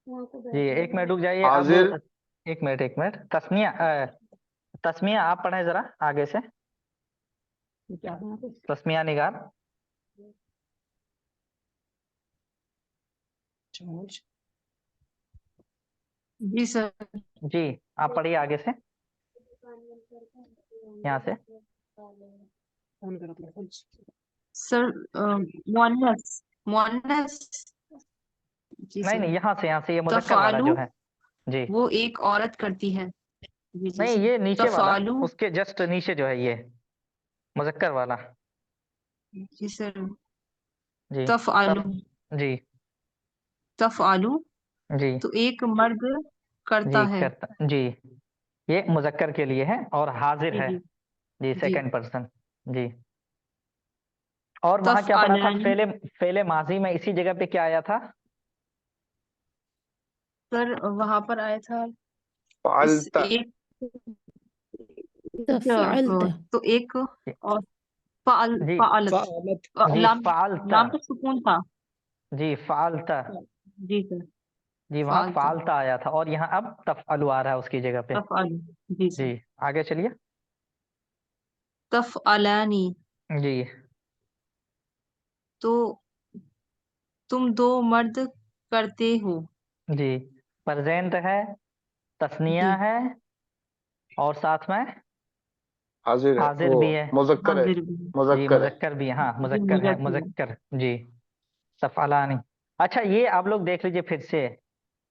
Speaker 2: जी, एक मिनट रुक जाइए अब।
Speaker 5: हाजिर,
Speaker 2: एक मिनट तस्मिया आप पढ़ें जरा आगे से। तस्मिया निगार।
Speaker 3: जी सर।
Speaker 2: जी आप पढ़िए आगे से, यहाँ से।
Speaker 4: ऑन कर अपना फोन।
Speaker 3: सर मुअन्नस मुअन्नस जी
Speaker 2: नहीं
Speaker 3: सर।
Speaker 2: नहीं, यहाँ से ये मुज़क्कर वाला जो
Speaker 3: तफालू
Speaker 2: है। जी
Speaker 3: वो एक औरत करती है। जी जी
Speaker 2: नहीं,
Speaker 3: सर।
Speaker 2: ये नीचे वाला,
Speaker 3: तफालू
Speaker 2: उसके जस्ट नीचे जो है ये मुज़क्कर वाला।
Speaker 3: जी सर।
Speaker 2: जी
Speaker 3: तफआलू
Speaker 2: तफ जी
Speaker 3: तफआलू
Speaker 2: जी
Speaker 3: तो एक मर्द करता
Speaker 2: जी
Speaker 3: है।
Speaker 2: करता जी, ये मुज़क्कर के लिए है और हाजिर
Speaker 3: जी
Speaker 2: है।
Speaker 3: जी
Speaker 2: जी
Speaker 3: जी।
Speaker 2: Second person. जी और वहां क्या पढ़ा था?
Speaker 3: तफअलानी
Speaker 2: फेले माजी में इसी जगह पे क्या आया था?
Speaker 3: सर वहां पर आया था इस
Speaker 5: फ़अल्त,
Speaker 3: एक
Speaker 7: तफ़अलत।
Speaker 3: तो एक और फ़अल
Speaker 2: जी
Speaker 3: फ़अलत
Speaker 4: फ़अलत।
Speaker 2: जी
Speaker 3: लाम
Speaker 2: फालता।
Speaker 3: लाम पे सुकून था।
Speaker 2: जी फालता।
Speaker 3: जी सर।
Speaker 2: जी वहां
Speaker 3: फालतू
Speaker 2: फालता आया था और यहाँ अब तफअलु आ रहा है उसकी जगह पे।
Speaker 3: तफअलू जी
Speaker 2: जी
Speaker 3: सर।
Speaker 2: आगे चलिए।
Speaker 3: तफअलानी
Speaker 2: जी
Speaker 3: तो तुम दो मर्द करते हो।
Speaker 2: जी प्रेजेंट है, तस्निया
Speaker 3: जी
Speaker 2: है और साथ में
Speaker 5: हाजिर है,
Speaker 2: हाजिर
Speaker 5: वो
Speaker 2: भी है।
Speaker 5: मुज़क्कर है,
Speaker 3: हाजिर भी
Speaker 2: जी
Speaker 5: मुज़क्कर है।
Speaker 2: मुज़क्कर भी है, हाँ
Speaker 3: जी
Speaker 2: मुज़क्कर है,
Speaker 3: मुजक्कर
Speaker 2: मुज़क्कर। जी तफअलानी। अच्छा ये आप लोग देख लीजिए फिर से,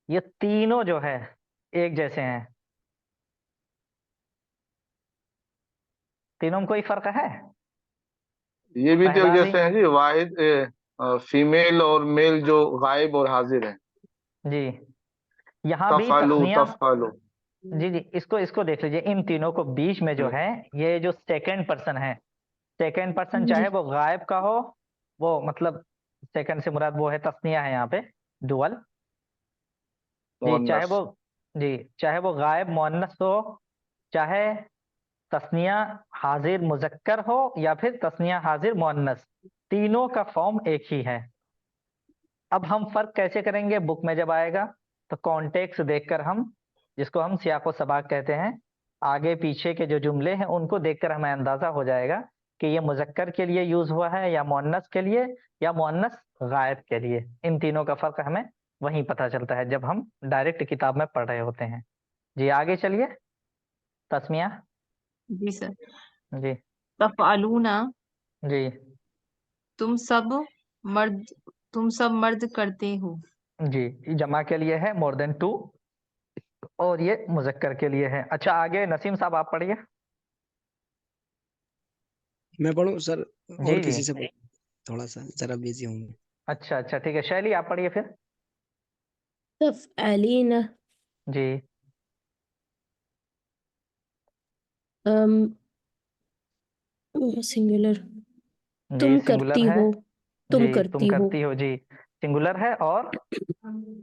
Speaker 2: ये तीनों जो है एक जैसे हैं, तीनों में कोई फर्क है?
Speaker 5: ये भी तो एक
Speaker 2: पहला भी
Speaker 5: जैसे हैं जी, वाहिद फीमेल और मेल जो गायब और हाजिर है।
Speaker 2: जी, यहाँ भी
Speaker 5: तफ़अलु
Speaker 2: तस्निया।
Speaker 5: तफ़अलु।
Speaker 2: जी जी इसको देख लीजिए, इन तीनों को बीच में जो है ये जो सेकंड पर्सन है, सेकंड पर्सन
Speaker 3: जी
Speaker 2: चाहे वो गायब का हो, वो मतलब सेकंड से मुराद वो है तस्निया है यहाँ पे, डुअल। जी
Speaker 5: मुअन्नस।
Speaker 2: चाहे वो गायब मुअन्नस हो, चाहे तस्निया हाजिर मुजक्कर हो, या फिर तस्निया हाजिर मुअन्नस, तीनों का फॉर्म एक ही है। अब हम फर्क कैसे करेंगे बुक में जब आएगा? तो कॉन्टेक्स्ट देखकर हम, जिसको हम सियाको सबाक कहते हैं, आगे पीछे के जो जुमले हैं उनको देखकर हमें अंदाजा हो जाएगा कि ये मुजक्कर के लिए यूज हुआ है या मुअन्नस के लिए या मुअन्नस गायब के लिए। इन तीनों का फर्क हमें वहीं पता चलता है जब हम डायरेक्ट किताब में पढ़ रहे होते हैं। जी आगे चलिए। तस्मिया।
Speaker 3: जी सर।
Speaker 2: जी
Speaker 3: तफअलूना
Speaker 2: जी
Speaker 3: तुम सब मर्द तुम सब मर्द करते हो।
Speaker 2: जी जमा के लिए है मोर देन टू, और ये मुजक्कर के लिए है। अच्छा आगे नसीम साहब आप पढ़िए।
Speaker 4: मैं पढ़ूं सर? और
Speaker 2: जी जी
Speaker 4: किसी से पढ़ूं? थोड़ा सा जरा बिजी हूँ मैं।
Speaker 2: अच्छा ठीक है, शैली आप पढ़िए फिर।
Speaker 7: तफ़अलीन।
Speaker 2: जी
Speaker 7: सिंगुलर।
Speaker 2: जी
Speaker 7: तुम
Speaker 2: सिंगुलर
Speaker 7: करती
Speaker 2: है।
Speaker 7: हो। तुम
Speaker 2: जी तुम
Speaker 7: करती हो।
Speaker 2: करती हो, जी सिंगुलर है और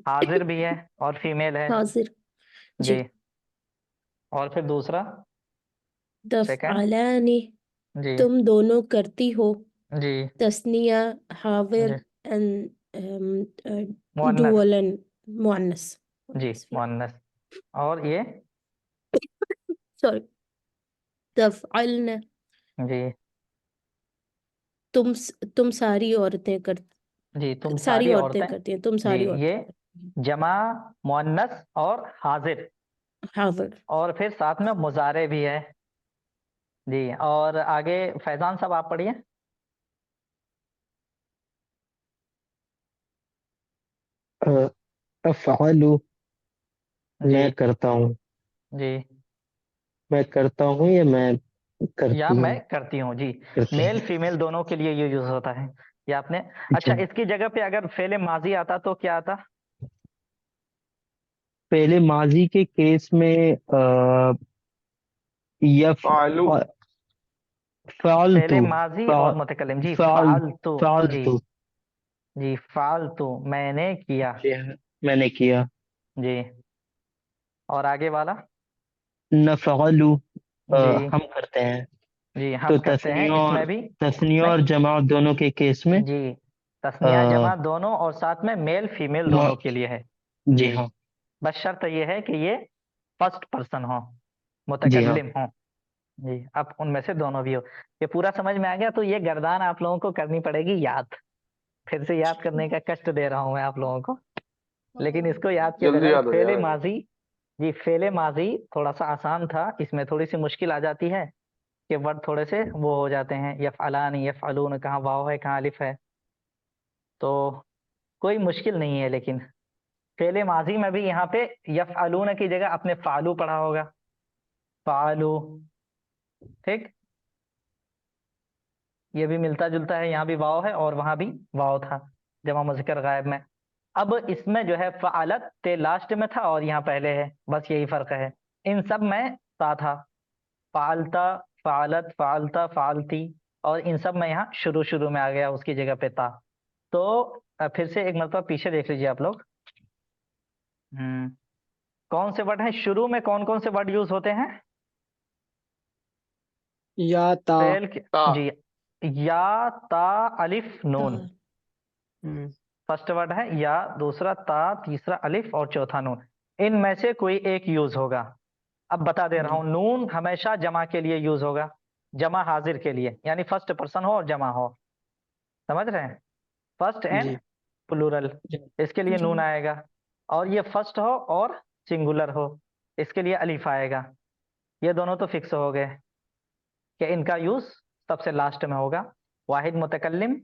Speaker 2: हाजिर भी है और फीमेल है।
Speaker 7: हाजिर।
Speaker 2: जी
Speaker 7: जी।
Speaker 2: और फिर दूसरा सेकंड।
Speaker 7: तफ़अलानी
Speaker 2: जी
Speaker 7: तुम दोनों करती हो।
Speaker 2: जी
Speaker 7: तस्निया हाजिर
Speaker 2: जी
Speaker 7: एंड
Speaker 2: मुअन्नस।
Speaker 7: डुअल एंड मुअन्नस।
Speaker 2: जी मुअन्नस। और ये
Speaker 7: सॉरी। तफ़अलन
Speaker 2: जी
Speaker 7: तुम सारी औरतें कर
Speaker 2: जी तुम
Speaker 7: सारी
Speaker 2: सारी
Speaker 7: औरतें
Speaker 2: औरतें।
Speaker 7: करती हैं। तुम
Speaker 2: जी
Speaker 7: सारी
Speaker 2: ये
Speaker 7: औरतें करती हैं।
Speaker 2: जमा मुअन्नस और हाजिर,
Speaker 7: हाजिर।
Speaker 2: और फिर साथ में मुजारे भी है। जी और आगे फैजान साहब आप पढ़िए।
Speaker 9: अफ़अलु,
Speaker 2: जी
Speaker 9: मैं करता हूँ।
Speaker 2: जी
Speaker 9: मैं करता हूँ या मैं
Speaker 2: या
Speaker 9: करती
Speaker 2: मैं
Speaker 9: हूँ?
Speaker 2: करती हूँ। जी
Speaker 9: करते
Speaker 2: मेल
Speaker 9: हैं।
Speaker 2: फीमेल दोनों के लिए ये यूज होता है, ये आपने।
Speaker 9: अच्छा,
Speaker 2: अच्छा इसकी जगह पे अगर फेले माजी आता तो क्या आता?
Speaker 9: पहले माजी के केस में यफ
Speaker 5: फ़अलु,
Speaker 2: फेले
Speaker 9: फालतू,
Speaker 2: माजी और
Speaker 9: फा-
Speaker 2: मुतकल्लिम। जी
Speaker 9: फाल
Speaker 2: फालतू। जी
Speaker 9: फालतू।
Speaker 2: जी फालतू मैंने किया।
Speaker 9: जी हाँ, मैंने किया।
Speaker 2: जी और आगे वाला?
Speaker 9: नफ़अलु
Speaker 2: जी
Speaker 9: हम करते हैं।
Speaker 2: जी
Speaker 9: तो
Speaker 2: हम करते हैं, इसमें भी
Speaker 9: तस्निया और
Speaker 2: नहीं
Speaker 9: जमा दोनों के केस में
Speaker 2: जी, तस्निया
Speaker 9: अ,
Speaker 2: जमा दोनों और साथ में मेल फीमेल
Speaker 9: मौ-
Speaker 2: दोनों के लिए है।
Speaker 9: जी
Speaker 2: जी,
Speaker 9: हाँ,
Speaker 2: बस शर्त ये है कि ये फर्स्ट पर्सन हो,
Speaker 9: जी हाँ,
Speaker 2: मुतकल्लिम हो। जी, अब उनमें से दोनों भी हो। ये पूरा समझ में आ गया? तो ये गर्दान आप लोगों को करनी पड़ेगी याद। फिर से याद करने का कष्ट दे रहा हूं मैं आप लोगों को, लेकिन इसको याद किया
Speaker 5: जल्दी
Speaker 2: जाएगा।
Speaker 5: याद हो
Speaker 2: फेले
Speaker 5: जाएगा।
Speaker 2: माजी, जी फेले माजी थोड़ा सा आसान था, इसमें थोड़ी सी मुश्किल आ जाती है कि वर्ड थोड़े से वो हो जाते हैं, यफ़अलान यफ़अलून, कहाँ वाव है कहाँ अलिफ है, तो कोई मुश्किल नहीं है। लेकिन फेले माजी में भी यहाँ पे यफ़अलून की जगह आपने फ़ालू पढ़ा होगा, फ़ालू, ठीक। ये भी मिलता जुलता है, यहाँ भी वाव है और वहां भी वाव था जमा मुज़क्कर गायब में। अब इसमें जो है फ़अलत ते लास्ट में था और यहाँ पहले है, बस यही फर्क है। इन सब में ता था, फ़अलता, फ़अलत, फ़अलता, फ़अलती, और इन सब में यहाँ शुरू शुरू में आ गया उसकी जगह पे ता। तो फिर से एक मरतबा पीछे देख लीजिए आप लोग। कौन से वर्ड हैं शुरू में, कौन कौन से वर्ड यूज होते हैं?
Speaker 4: या ता।
Speaker 2: फेल के,
Speaker 5: ता।
Speaker 2: जी, या ता अलिफ नून,
Speaker 4: हम्म,
Speaker 2: फर्स्ट वर्ड है या, दूसरा ता, तीसरा अलिफ और चौथा नून। इनमें से कोई एक यूज होगा। अब बता दे रहा
Speaker 4: जी
Speaker 2: हूं, नून हमेशा जमा के लिए यूज होगा, जमा हाजिर के लिए, यानी फर्स्ट पर्सन हो और जमा हो, समझ रहे हैं? फर्स्ट एंड
Speaker 4: जी
Speaker 2: प्लूरल,
Speaker 4: जी
Speaker 2: इसके लिए नून आएगा। और ये फर्स्ट हो और सिंगुलर हो, इसके लिए अलिफ आएगा। ये दोनों तो फिक्स हो गए कि इनका यूज सबसे लास्ट में होगा, वाहिद मुतकल्लिम,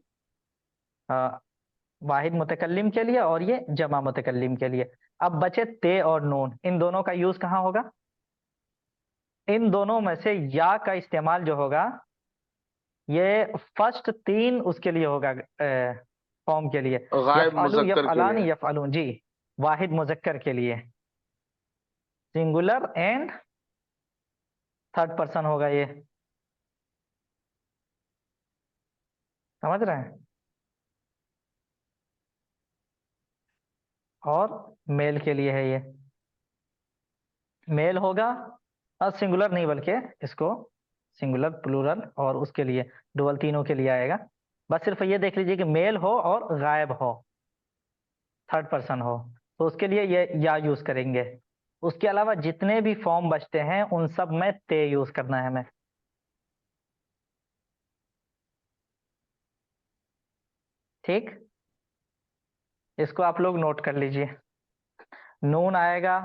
Speaker 2: वाहिद मुतकल्लिम के लिए और ये जमा मुतकल्लिम के लिए। अब बचे ते और नून, इन दोनों का यूज कहाँ होगा? इन दोनों में से या का इस्तेमाल जो होगा, ये फर्स्ट तीन उसके लिए होगा, फॉर्म के लिए,
Speaker 5: गायब
Speaker 2: यफ़अलु
Speaker 5: मुज़क्कर के
Speaker 2: यफ़अलान
Speaker 5: लिए।
Speaker 2: यफ़अलून, जी, वाहिद मुज़क्कर के लिए, सिंगुलर एंड थर्ड पर्सन होगा ये, समझ रहे हैं? और मेल के लिए है ये, मेल होगा, सिंगुलर नहीं बल्कि इसको सिंगुलर, प्लूरल और उसके लिए डुअल, तीनों के लिए आएगा। बस सिर्फ ये देख लीजिए कि मेल हो और गायब हो, थर्ड पर्सन हो, तो उसके लिए ये या यूज करेंगे। उसके अलावा जितने भी फॉर्म बचते हैं उन सब में ते यूज करना है हमें, ठीक। इसको आप लोग नोट कर लीजिए। नून आएगा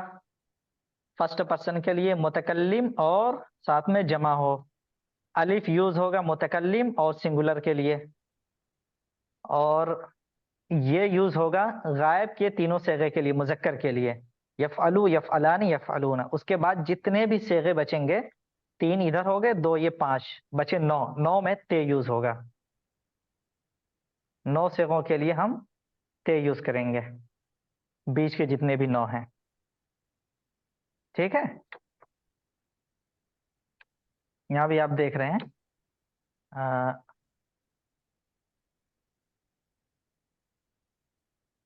Speaker 2: फर्स्ट पर्सन के लिए मुतकल्लिम और साथ में जमा हो, अलिफ यूज होगा मुतकल्लिम और सिंगुलर के लिए, और ये यूज होगा गायब के तीनों सेगे के लिए, मुजक्कर के लिए, यफ़अलु यफ़अलानी यफ़अलूना। उसके बाद जितने भी सेगे बचेंगे, तीन इधर हो गए, दो ये, पांच बचे, नौ, नौ में ते यूज होगा। नौ सेगों के लिए हम ते यूज करेंगे, बीच के जितने भी नौ हैं, ठीक है। यहाँ भी आप देख रहे हैं,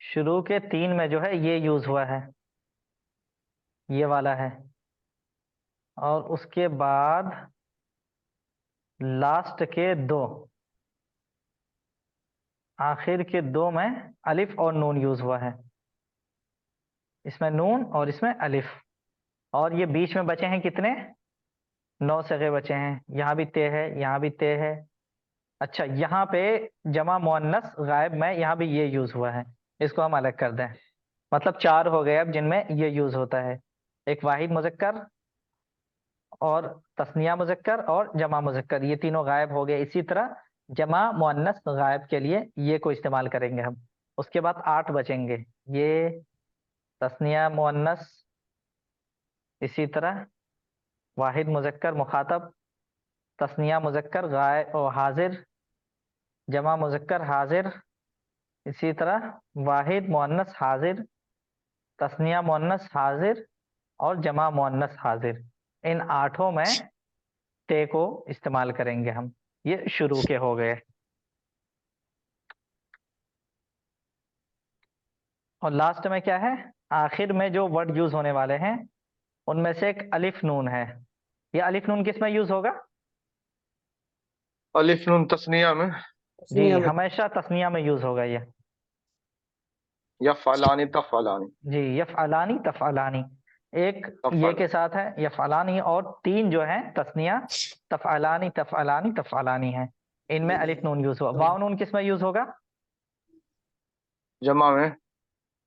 Speaker 2: शुरू के तीन में जो है ये यूज हुआ है, ये वाला है, और उसके बाद लास्ट के दो, आखिर के दो में अलिफ और नून यूज हुआ है, इसमें नून और इसमें अलिफ। और ये बीच में बचे हैं कितने? नौ सगे बचे हैं, यहाँ भी ते है, यहाँ भी ते है। अच्छा, यहाँ पे जमा मुअन्नस गायब में यहाँ भी ये यूज हुआ है, इसको हम अलग कर दें, मतलब चार हो गए अब जिनमें ये यूज होता है, एक वाहिद मुजक्कर और तस्निया मुजक्कर और जमा मुजक्कर, ये तीनों गायब हो गए। इसी तरह जमा मुअन्नस गायब के लिए ये को इस्तेमाल करेंगे हम। उसके बाद आठ बचेंगे, ये तस्निया मुअन्नस, इसी तरह वाहिद मुजक्कर मुखातब, तस्निया मुजक्कर गायब और हाजिर, जमा मुजक्कर हाजिर, इसी तरह वाहिद मुअन्नस हाजिर, तस्निया मुअन्नस हाजिर और जमा मुअन्नस हाजिर। इन आठों में ते को इस्तेमाल करेंगे हम। ये शुरू के हो गए। और लास्ट में क्या है? आखिर में जो वर्ड यूज होने वाले हैं उनमें से एक अलिफ नून है। ये अलिफ नून किस में यूज होगा?
Speaker 5: अलिफ नून तस्निया में,
Speaker 2: जी,
Speaker 4: तस्निया में।
Speaker 2: हमेशा तस्निया में यूज होगा ये।
Speaker 5: या फलानी तफलानी।
Speaker 2: जी, यफ़अलानी तफ़अलानी, एक ये
Speaker 5: तफल।
Speaker 2: के साथ है यफ़अलानी, और तीन जो है तस्निया तफ़अलानी तफ़अलानी तफ़अलानी है, इनमें अलिफ नून यूज हुआ। वाव नून किस में यूज होगा?
Speaker 5: जमा में,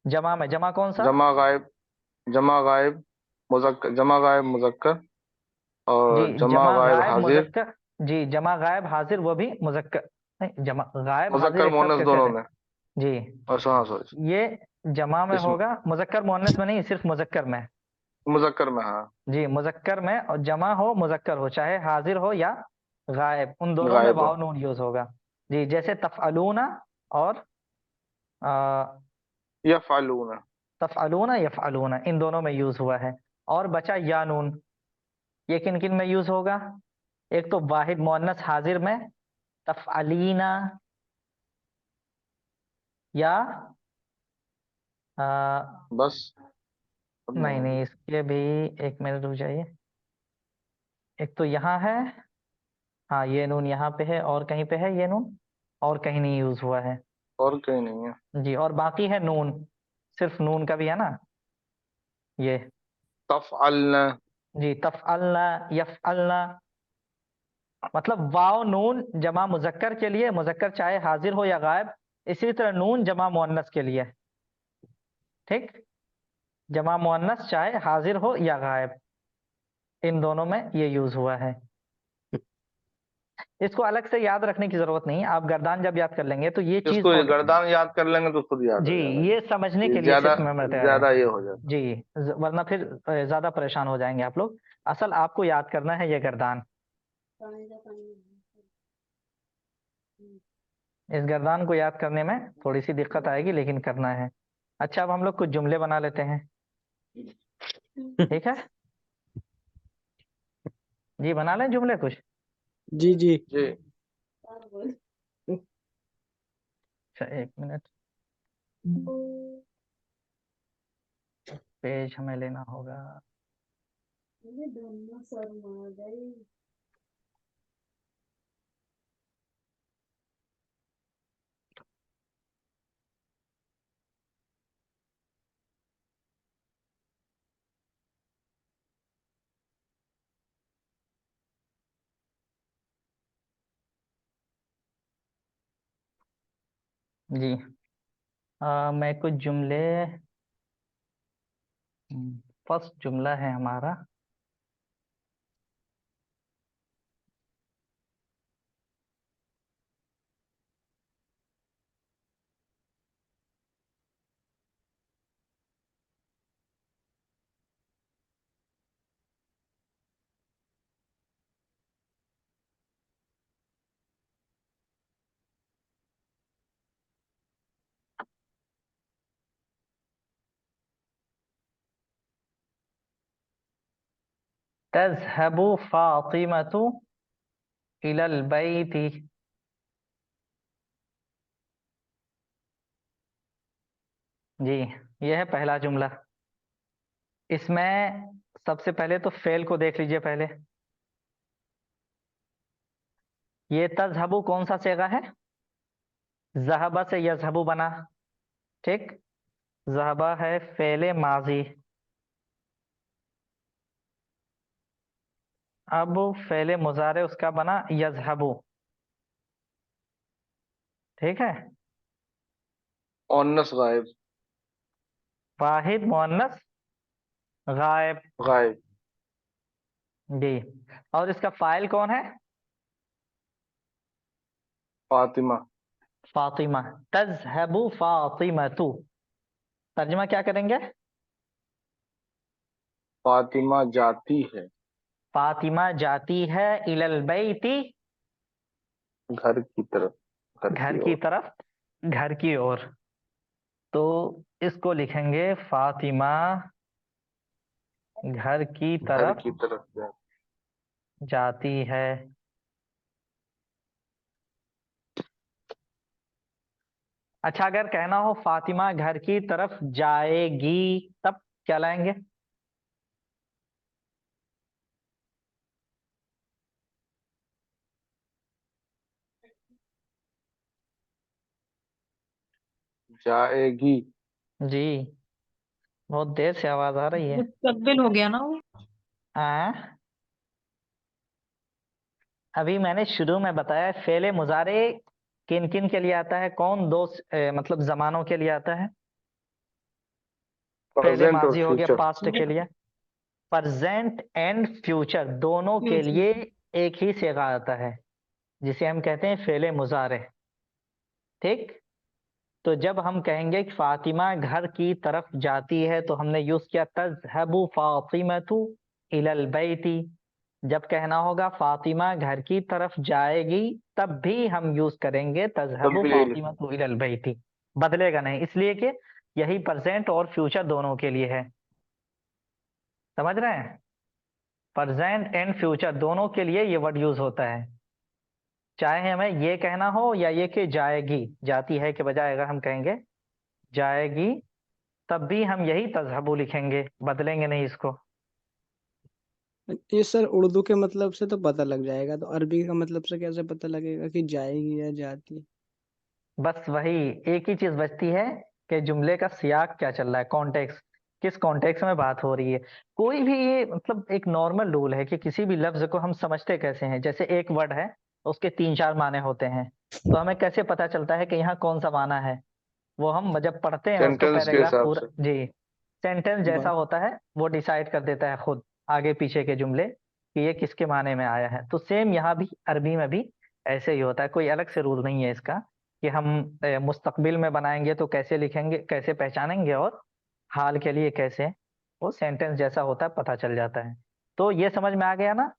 Speaker 2: जमा में। जमा कौन सा?
Speaker 5: जमा गायब, जमा गायब मुजक्कर, जमा गायब मुजक्कर,
Speaker 2: जी,
Speaker 5: और जमा
Speaker 2: जमा
Speaker 5: गायब
Speaker 2: गायब
Speaker 5: हाजिर,
Speaker 2: मुजक्कर। जी, जमा गायब हाजिर, वो भी मुजक्कर नहीं, जमा गायब हाजिर
Speaker 5: मुजक्कर
Speaker 2: एक साथ
Speaker 5: मुअन्नस
Speaker 2: कैसे
Speaker 5: दोनों
Speaker 2: है?
Speaker 5: में।
Speaker 2: जी,
Speaker 5: अच्छा हाँ सॉरी,
Speaker 2: ये जमा में
Speaker 5: इसमें
Speaker 2: होगा, मुजक्कर मुअन्नस में नहीं, सिर्फ मुजक्कर में।
Speaker 5: मुजक्कर में, हाँ
Speaker 2: जी, मुजक्कर में, और जमा हो मुजक्कर हो, चाहे हाजिर हो या गायब, उन दोनों में
Speaker 5: गायब हो।
Speaker 2: वाव नून यूज होगा। जी, जैसे तफअलूना और
Speaker 5: या फालूना।
Speaker 2: तफअलूना यफअलूना, इन दोनों में यूज हुआ है। और बचा या नून, ये किन किन में यूज होगा? एक तो वाहिद मुअन्नस हाजिर में तफअलीना, या
Speaker 5: बस अब
Speaker 2: नहीं नहीं, इसके भी एक मिनट रुक जाइए। एक तो यहाँ है, हाँ ये नून यहाँ पे है, और कहीं पे है ये नून, और कहीं नहीं यूज हुआ है।
Speaker 5: और कहीं नहीं है।
Speaker 2: जी, और बाकी है नून, सिर्फ नून का भी है ना ये।
Speaker 5: तफअलना।
Speaker 2: जी, तफअलना यफअलना, मतलब वाव नून जमा मुजक्कर के लिए, मुजक्कर चाहे हाजिर हो या गायब। इसी तरह नून जमा मुअन्नस के लिए, ठीक, जमा मुअन्नस चाहे हाजिर हो या गायब, इन दोनों में ये यूज हुआ है। इसको अलग से याद रखने की जरूरत नहीं, आप गर्दान जब याद कर लेंगे तो ये चीज
Speaker 5: इसको ये
Speaker 2: बहुत,
Speaker 5: गर्दान याद कर लेंगे तो खुद याद
Speaker 2: जी,
Speaker 5: हो जाएगा।
Speaker 2: ये समझने
Speaker 5: ये
Speaker 2: के लिए
Speaker 5: ज्यादा
Speaker 2: सिर्फ मैं बता रहा
Speaker 5: ज्यादा
Speaker 2: है।
Speaker 5: ये हो जाता
Speaker 2: जी, वरना फिर ज्यादा परेशान हो जाएंगे आप लोग। असल आपको याद करना है ये गर्दान, इस गर्दान को याद करने में थोड़ी सी दिक्कत आएगी, लेकिन करना है। अच्छा, अब हम लोग कुछ जुमले बना लेते हैं, ठीक है? जी, बना लें जुमले कुछ।
Speaker 4: जी जी।
Speaker 5: जी।
Speaker 2: अच्छा, एक मिनट, पेज हमें लेना होगा। जी, मैं कुछ जुमले, फर्स्ट जुमला है हमारा, तज़हबु फातिमतु इलल बैति। जी, ये है पहला जुमला। इसमें सबसे पहले तो फेल को देख लीजिए पहले। ये तज़हबु कौन सा सेगा है? ज़हबा से यज़हबु बना, ठीक, ज़हबा है फेले माजी। अब फेले मुजारे उसका बना यज़हबु, ठीक है।
Speaker 5: मुअन्नस गायब।
Speaker 2: वाहिद मुअन्नस गायब।
Speaker 5: गायब।
Speaker 2: जी, और इसका फाइल कौन है?
Speaker 5: फातिमा।
Speaker 2: फातिमा। तज़हबु फातिमतु, तर्जुमा क्या करेंगे?
Speaker 5: फातिमा जाती है
Speaker 2: फातिमा जाती है इलल बैती,
Speaker 5: घर की तरफ, घर
Speaker 2: घर
Speaker 5: की
Speaker 2: की
Speaker 5: ओर।
Speaker 2: तरफ, घर की ओर। तो इसको लिखेंगे फातिमा घर की
Speaker 5: घर
Speaker 2: तरफ
Speaker 5: की तरफ जा।
Speaker 2: जाती है। अच्छा, अगर कहना हो फातिमा घर की तरफ जाएगी, तब क्या लाएंगे?
Speaker 5: जाएगी।
Speaker 2: जी बहुत देर से आवाज आ रही है।
Speaker 3: मुस्तकबिल हो गया ना वो।
Speaker 2: हाँ अभी मैंने शुरू में बताया फेले मुजारे किन किन के लिए आता है, कौन दो मतलब जमानों के लिए आता है। फेले
Speaker 5: प्रेजेंट और
Speaker 2: माजी हो गया
Speaker 5: फ्यूचर।
Speaker 2: पास्ट के लिए, प्रेजेंट एंड फ्यूचर दोनों के
Speaker 3: Future.
Speaker 2: लिए एक ही सेगा आता है जिसे हम कहते हैं फेले मुजारे। ठीक, तो जब हम कहेंगे कि फातिमा घर की तरफ जाती है तो हमने यूज किया तज़हबु फातिमतु इलल बैती। जब कहना होगा फातिमा घर की तरफ जाएगी तब भी हम यूज करेंगे तज़हबु
Speaker 5: तब भी यही
Speaker 2: फातिमतु इलल बैती, बदलेगा नहीं, इसलिए कि यही प्रेजेंट और फ्यूचर दोनों के लिए है। समझ रहे हैं, प्रेजेंट एंड फ्यूचर दोनों के लिए ये वर्ड यूज होता है। चाहे हमें ये कहना हो या ये कि जाएगी, जाती है के बजाय अगर हम कहेंगे जाएगी तब भी हम यही तज़हबु लिखेंगे, बदलेंगे नहीं इसको।
Speaker 4: ये सर उर्दू के मतलब से तो पता लग जाएगा, तो अरबी का मतलब से कैसे पता लगेगा कि जाएगी या जाती?
Speaker 2: बस वही एक ही चीज बचती है कि जुमले का सियाक क्या चल रहा है, कॉन्टेक्स्ट, किस कॉन्टेक्स्ट में बात हो रही है। कोई भी ये मतलब एक नॉर्मल रूल है कि किसी भी लफ्ज को हम समझते कैसे हैं। जैसे एक वर्ड है उसके 3-4 माने होते हैं, तो हमें कैसे पता चलता है कि यहाँ कौन सा माना है। वो हम जब पढ़ते हैं उसको
Speaker 5: सेंटेंस के
Speaker 2: पैराग्राफ
Speaker 5: हिसाब
Speaker 2: पूरा,
Speaker 5: से।
Speaker 2: जी सेंटेंस जैसा
Speaker 4: बस
Speaker 2: होता है वो डिसाइड कर देता है खुद आगे पीछे के जुमले कि ये किसके माने में आया है। तो सेम यहाँ भी अरबी में भी ऐसे ही होता है, कोई अलग से रूल नहीं है इसका कि हम मुस्तकबिल में बनाएंगे तो कैसे लिखेंगे, कैसे पहचानेंगे, और हाल के लिए कैसे। वो सेंटेंस जैसा होता है पता चल जाता है। तो ये समझ में आ गया ना,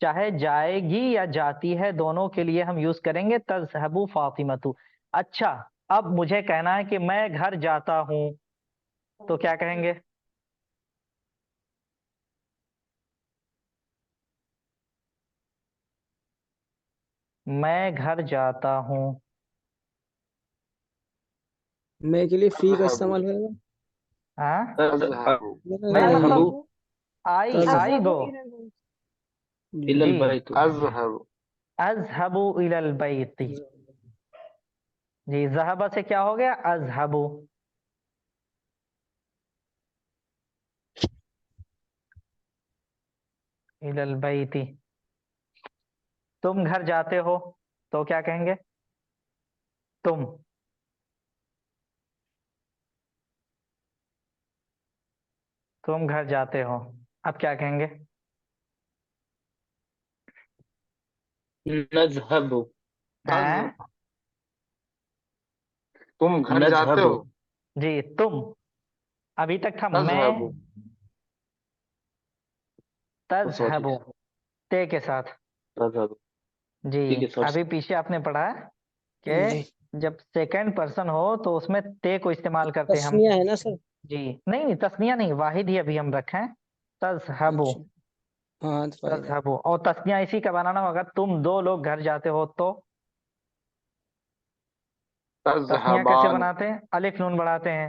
Speaker 2: चाहे जाएगी या जाती है दोनों के लिए हम यूज करेंगे तज़हबु फातिमतु। अच्छा, अब मुझे कहना है कि मैं घर जाता हूं तो क्या कहेंगे? मैं घर जाता हूं।
Speaker 4: मैं के लिए फी का
Speaker 5: तज़हबु।
Speaker 4: इस्तेमाल होगा।
Speaker 2: हाँ
Speaker 5: तज़हबु।
Speaker 2: मैं
Speaker 4: आएगी
Speaker 2: मतलब आई
Speaker 4: तज़
Speaker 2: आई गो।
Speaker 8: तज़हबु इलल बैत।
Speaker 6: इलल
Speaker 2: जी
Speaker 6: बैत।
Speaker 5: अज़हबु।
Speaker 2: अज़हबु इलल बैती। जी ज़हबा से क्या हो गया, अज़हबु। इलल बैती। तुम घर जाते हो तो क्या कहेंगे? तुम। तुम घर जाते हो, अब क्या कहेंगे?
Speaker 6: नज़हबु।
Speaker 2: हैं?
Speaker 5: तुम घर जाते
Speaker 6: नज़हबु।
Speaker 5: हो।
Speaker 2: जी तुम। अभी तक था मैं,
Speaker 5: तज़हबु।
Speaker 6: सॉरी।
Speaker 2: तज़हबु ते के साथ।
Speaker 6: तज़हबु। ठीक
Speaker 2: जी
Speaker 6: है सर।
Speaker 2: अभी पीछे आपने पढ़ा
Speaker 4: जी।
Speaker 2: कि जब सेकंड पर्सन हो तो उसमें ते को इस्तेमाल करते हैं हम।
Speaker 4: तस्निया है ना सर?
Speaker 2: जी नहीं नहीं तस्निया नहीं, वाहिद ही अभी हम रखे हैं, तज़हबु।
Speaker 4: अच्छा। हाँ तो फायदा।
Speaker 2: तज़हबु और तस्निया इसी का बनाना होगा, तुम दो लोग घर जाते हो तो। तस्निया कैसे
Speaker 5: तज़हबान।
Speaker 2: बनाते हैं, अलिफ नून बढ़ाते हैं।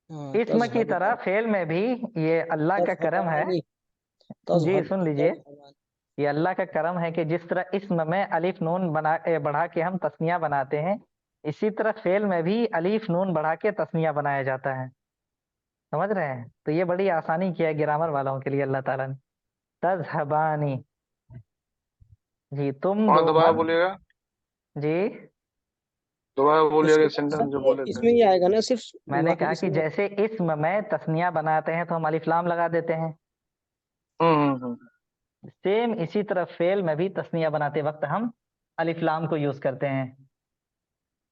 Speaker 4: हाँ
Speaker 2: इसम की तरह
Speaker 4: तज़हबान।
Speaker 2: फेल में भी ये अल्लाह का करम है।
Speaker 4: तज़हबानी।
Speaker 2: जी सुन लीजिए,
Speaker 4: तज़हबान।
Speaker 2: ये अल्लाह का करम है कि जिस तरह इसम में अलिफ नून बढ़ा के हम तस्निया बनाते हैं, इसी तरह फेल में भी अलिफ नून बढ़ा के तस्निया बनाया जाता है। समझ रहे हैं, तो ये बड़ी आसानी किया है ग्रामर वालों के लिए अल्लाह ताला ने। तज़हबानी। जी तुम
Speaker 5: और
Speaker 2: दो
Speaker 5: दोबारा
Speaker 2: मर्द।
Speaker 5: बोलिएगा।
Speaker 2: जी
Speaker 5: दोबारा बोलिएगा,
Speaker 4: इसमें
Speaker 5: इस सेंटेंस
Speaker 4: सर
Speaker 5: जो
Speaker 4: ये
Speaker 5: बोले थे।
Speaker 4: इसमें ही आएगा ना सिर्फ
Speaker 2: मैंने कहा कि
Speaker 4: इसमें।
Speaker 2: जैसे इसम में तस्निया बनाते हैं तो हम अलिफ लाम लगा देते हैं,
Speaker 5: हम्म।
Speaker 2: सेम इसी तरह फेल में भी तस्निया बनाते वक्त हम अलिफ लाम को यूज करते हैं।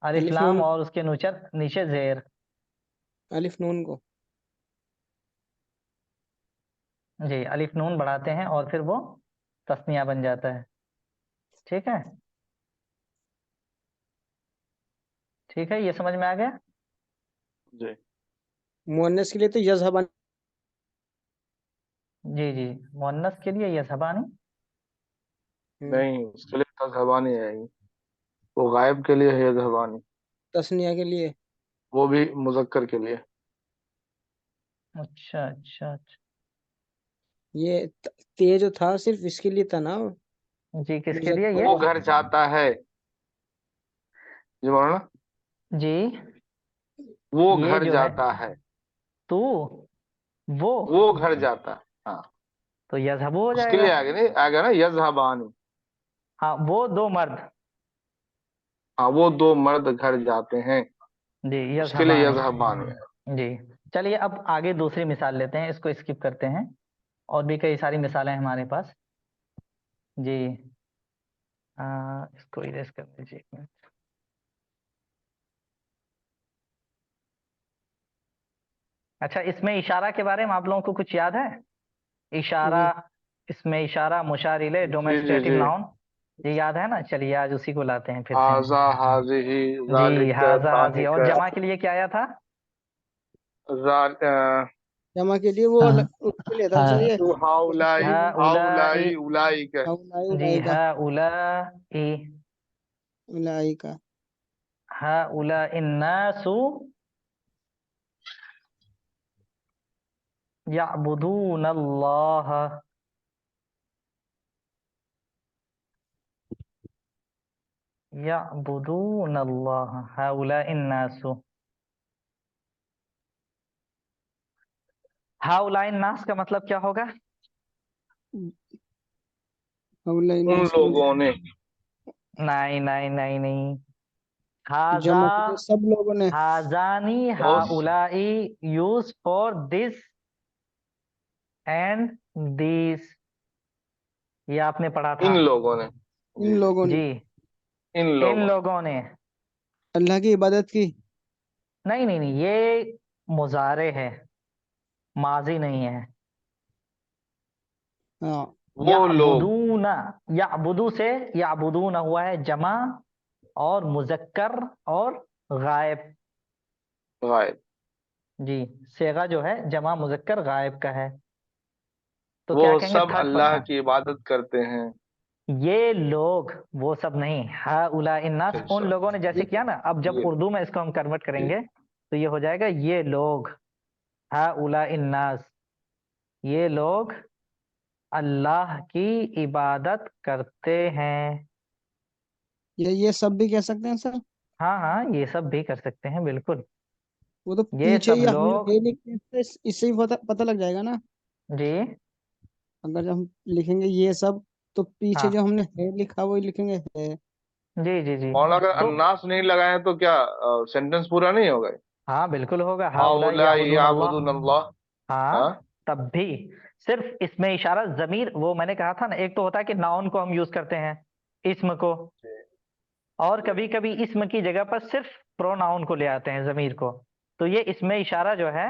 Speaker 2: अलिफ
Speaker 4: अलिफ
Speaker 2: लाम
Speaker 4: नून।
Speaker 2: और उसके नीचे नीचे जेर।
Speaker 4: अलिफ नून को।
Speaker 2: जी अलिफ नून बढ़ाते हैं और फिर वो तस्निया बन जाता है। ठीक है, ठीक है, ये समझ में आ गया।
Speaker 5: जी।
Speaker 4: मुअन्नस के लिए तो यज़हबान।
Speaker 2: जी जी मुअन्नस के लिए ये ज़बानी।
Speaker 5: नहीं, उसके लिए तज़हबानी है ही। वो गायब के लिए है यज़हबानी।
Speaker 4: तस्निया के लिए।
Speaker 5: वो भी मुज़क्कर के लिए।
Speaker 2: अच्छा अच्छा अच्छा।
Speaker 4: ये ते जो था सिर्फ इसके लिए था ना।
Speaker 2: जी किसके लिए
Speaker 4: मुज़क्कर
Speaker 2: ये?
Speaker 5: वो
Speaker 4: वाला।
Speaker 5: घर जाता है। जी बोलो ना।
Speaker 2: जी
Speaker 5: वो
Speaker 2: ये
Speaker 5: घर
Speaker 2: जो है
Speaker 5: जाता है,
Speaker 2: तू, वो
Speaker 5: वो घर जाता है। हाँ,
Speaker 2: तो यजहबु हो
Speaker 5: उसके
Speaker 2: जाएगा।
Speaker 5: लिए आगे नहीं आगे ना, यजहबानी।
Speaker 2: हाँ, वो दो मर्द,
Speaker 5: हाँ, वो दो मर्द घर जाते हैं,
Speaker 2: जी
Speaker 5: उसके लिए
Speaker 2: यजहबानी।
Speaker 5: यजहबानी।
Speaker 2: जी, चलिए अब आगे दूसरी मिसाल लेते हैं, इसको स्किप करते हैं। और भी कई सारी मिसालें हैं हमारे पास। जी, इसको इरेज कर दीजिए एक मिनट। अच्छा, इसमें इशारा के बारे में आप लोगों को कुछ याद है? इशारा,
Speaker 4: जी
Speaker 2: इसमें इशारा, मुशार इलैह,
Speaker 5: जी जी
Speaker 2: डोमेस्टेटिव
Speaker 5: जी।
Speaker 2: नाउन, ये याद है ना? चलिए आज उसी को लाते हैं फिर से।
Speaker 5: हाजा हाजिही
Speaker 2: जी,
Speaker 5: जालिक
Speaker 2: हाजा हाजी।
Speaker 5: तानिक
Speaker 2: और जमा के लिए क्या आया था?
Speaker 4: जमा के लिए वो
Speaker 9: हाँ
Speaker 4: उसके लिए था सर
Speaker 9: हाँ
Speaker 4: ये
Speaker 5: हाउलाई
Speaker 2: हा उलाई।
Speaker 5: हाउलाई उलाइक।
Speaker 4: उलाई
Speaker 2: जी,
Speaker 4: उलाई का
Speaker 2: हा उलाई,
Speaker 4: उलाई का
Speaker 2: हा उला इन्नासु यअबुदून अल्लाह, यअबुदून अल्लाह, हा उला इन्नासु। हा उला इन्नास का मतलब क्या होगा?
Speaker 4: उलाई
Speaker 5: उन
Speaker 4: नास
Speaker 5: लोगों ने।
Speaker 2: नहीं नहीं नहीं नहीं। हाजा,
Speaker 4: जमा के लिए सब लोगों ने
Speaker 2: हाजानी, हा
Speaker 5: और
Speaker 2: उलाई use for this and this, ये आपने पढ़ा था।
Speaker 5: इन लोगों ने।
Speaker 4: इन
Speaker 5: जी जी,
Speaker 4: लोगों ने
Speaker 2: जी,
Speaker 5: इन
Speaker 2: इन
Speaker 5: लोगों ने।
Speaker 2: लोगों ने।
Speaker 4: अल्लाह की इबादत की।
Speaker 2: नहीं नहीं नहीं, ये मुजारे है, माजी नहीं है।
Speaker 4: हाँ
Speaker 5: वो लोग।
Speaker 2: याबुदूना, याबुदू से याबुदूना हुआ है जमा, और मुजक्कर और गायब।
Speaker 5: गायब।
Speaker 2: जी, सेगा जो है जमा मुजक्कर गायब का है, तो
Speaker 5: वो
Speaker 2: क्या कहेंगे
Speaker 5: सब
Speaker 2: थर्ड
Speaker 5: अल्लाह
Speaker 2: पर्सन?
Speaker 5: की इबादत करते हैं।
Speaker 2: ये लोग, वो सब नहीं। हा उला इन्नास,
Speaker 5: अच्छा
Speaker 2: उन
Speaker 5: अच्छा।
Speaker 2: लोगों ने, जैसे
Speaker 4: ये
Speaker 2: किया ना, अब जब
Speaker 5: ये
Speaker 2: उर्दू में इसको हम कन्वर्ट
Speaker 5: ये
Speaker 2: करेंगे तो ये हो जाएगा ये लोग। हा उला इन्नास, ये लोग अल्लाह की इबादत करते हैं।
Speaker 4: ये सब भी कह सकते हैं सर।
Speaker 2: हाँ हाँ, ये सब भी कर सकते हैं, बिल्कुल।
Speaker 4: वो तो
Speaker 2: ये
Speaker 4: पीछे
Speaker 2: सब
Speaker 4: ही हमने
Speaker 2: लोग,
Speaker 4: ये लिखे तो इससे ही पता लग जाएगा ना।
Speaker 2: जी
Speaker 4: अगर हम लिखेंगे ये सब तो पीछे जो
Speaker 2: हाँ,
Speaker 4: हमने है लिखा वही लिखेंगे है।
Speaker 2: जी जी जी।
Speaker 5: मौलाना, अगर
Speaker 2: तो
Speaker 5: अन्नास नहीं लगाए तो क्या सेंटेंस पूरा नहीं होगा?
Speaker 2: हाँ बिल्कुल होगा, हा उला
Speaker 5: हाउलाई
Speaker 2: याबुदून अल्लाह।
Speaker 5: याबुदुन अल्लाह। हाँ।
Speaker 2: हाँ, तब भी सिर्फ इसमें इशारा जमीर, वो मैंने कहा था ना, एक तो होता है कि नाउन को हम यूज करते हैं, इस्म को, और
Speaker 5: जी।
Speaker 2: कभी कभी इस्म की जगह पर सिर्फ प्रोनाउन को ले आते हैं, जमीर को। तो ये इसमें इशारा जो है,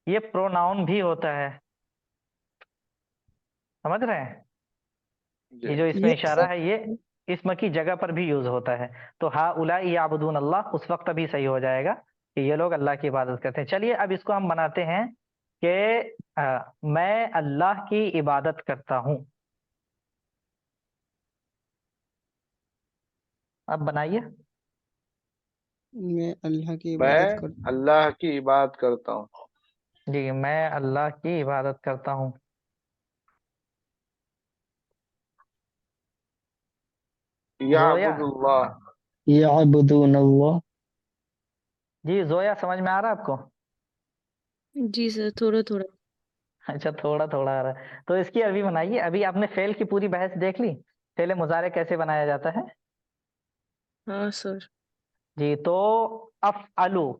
Speaker 2: ये प्रोनाउन भी होता है, समझ रहे हैं?
Speaker 5: जी।
Speaker 2: ये जो इसमें
Speaker 4: ये
Speaker 2: इशारा
Speaker 4: सर
Speaker 2: है, ये इस्म की जगह पर भी यूज होता है। तो हा उलाई याबुदून अल्लाह उस वक्त भी सही हो जाएगा कि ये लोग अल्लाह की इबादत करते हैं। चलिए अब इसको हम बनाते हैं कि मैं अल्लाह की इबादत करता हूँ। अब बनाइए।
Speaker 4: मैं अल्लाह की इबादत
Speaker 5: मैं
Speaker 4: कर
Speaker 5: अल्लाह की इबादत करता हूँ।
Speaker 2: जी, मैं अल्लाह की इबादत करता हूँ। जोया,
Speaker 5: याबुदुल्लाह।
Speaker 9: यअबुदून अल्लाह।
Speaker 2: जी जोया, समझ में आ रहा है आपको?
Speaker 7: जी सर, थोड़ा थोड़ा।
Speaker 2: अच्छा, थोड़ा थोड़ा आ रहा है, तो इसकी अभी बनाइए। अभी आपने फेल की पूरी बहस देख ली, फेल मुजारे कैसे बनाया जाता है।
Speaker 7: हाँ सर।
Speaker 2: जी, तो अफ़अलु,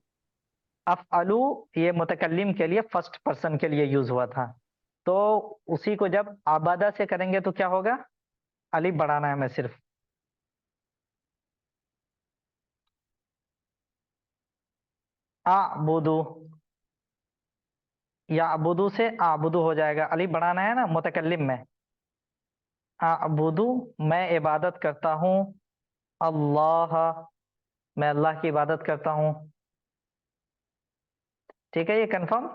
Speaker 2: अफ़अलु ये मुतकल्लिम के लिए, फर्स्ट पर्सन के लिए यूज हुआ था। तो उसी को जब आबादा से करेंगे तो क्या होगा? अलिफ बढ़ाना है हमें सिर्फ। आबुदु, या अबुदु से आबुदु हो जाएगा, अलिफ बढ़ाना है ना मुतकल्लिम में। आबुदु, मैं इबादत करता हूँ। अल्लाह, मैं अल्लाह की इबादत करता हूँ। ठीक है, ये कंफर्म।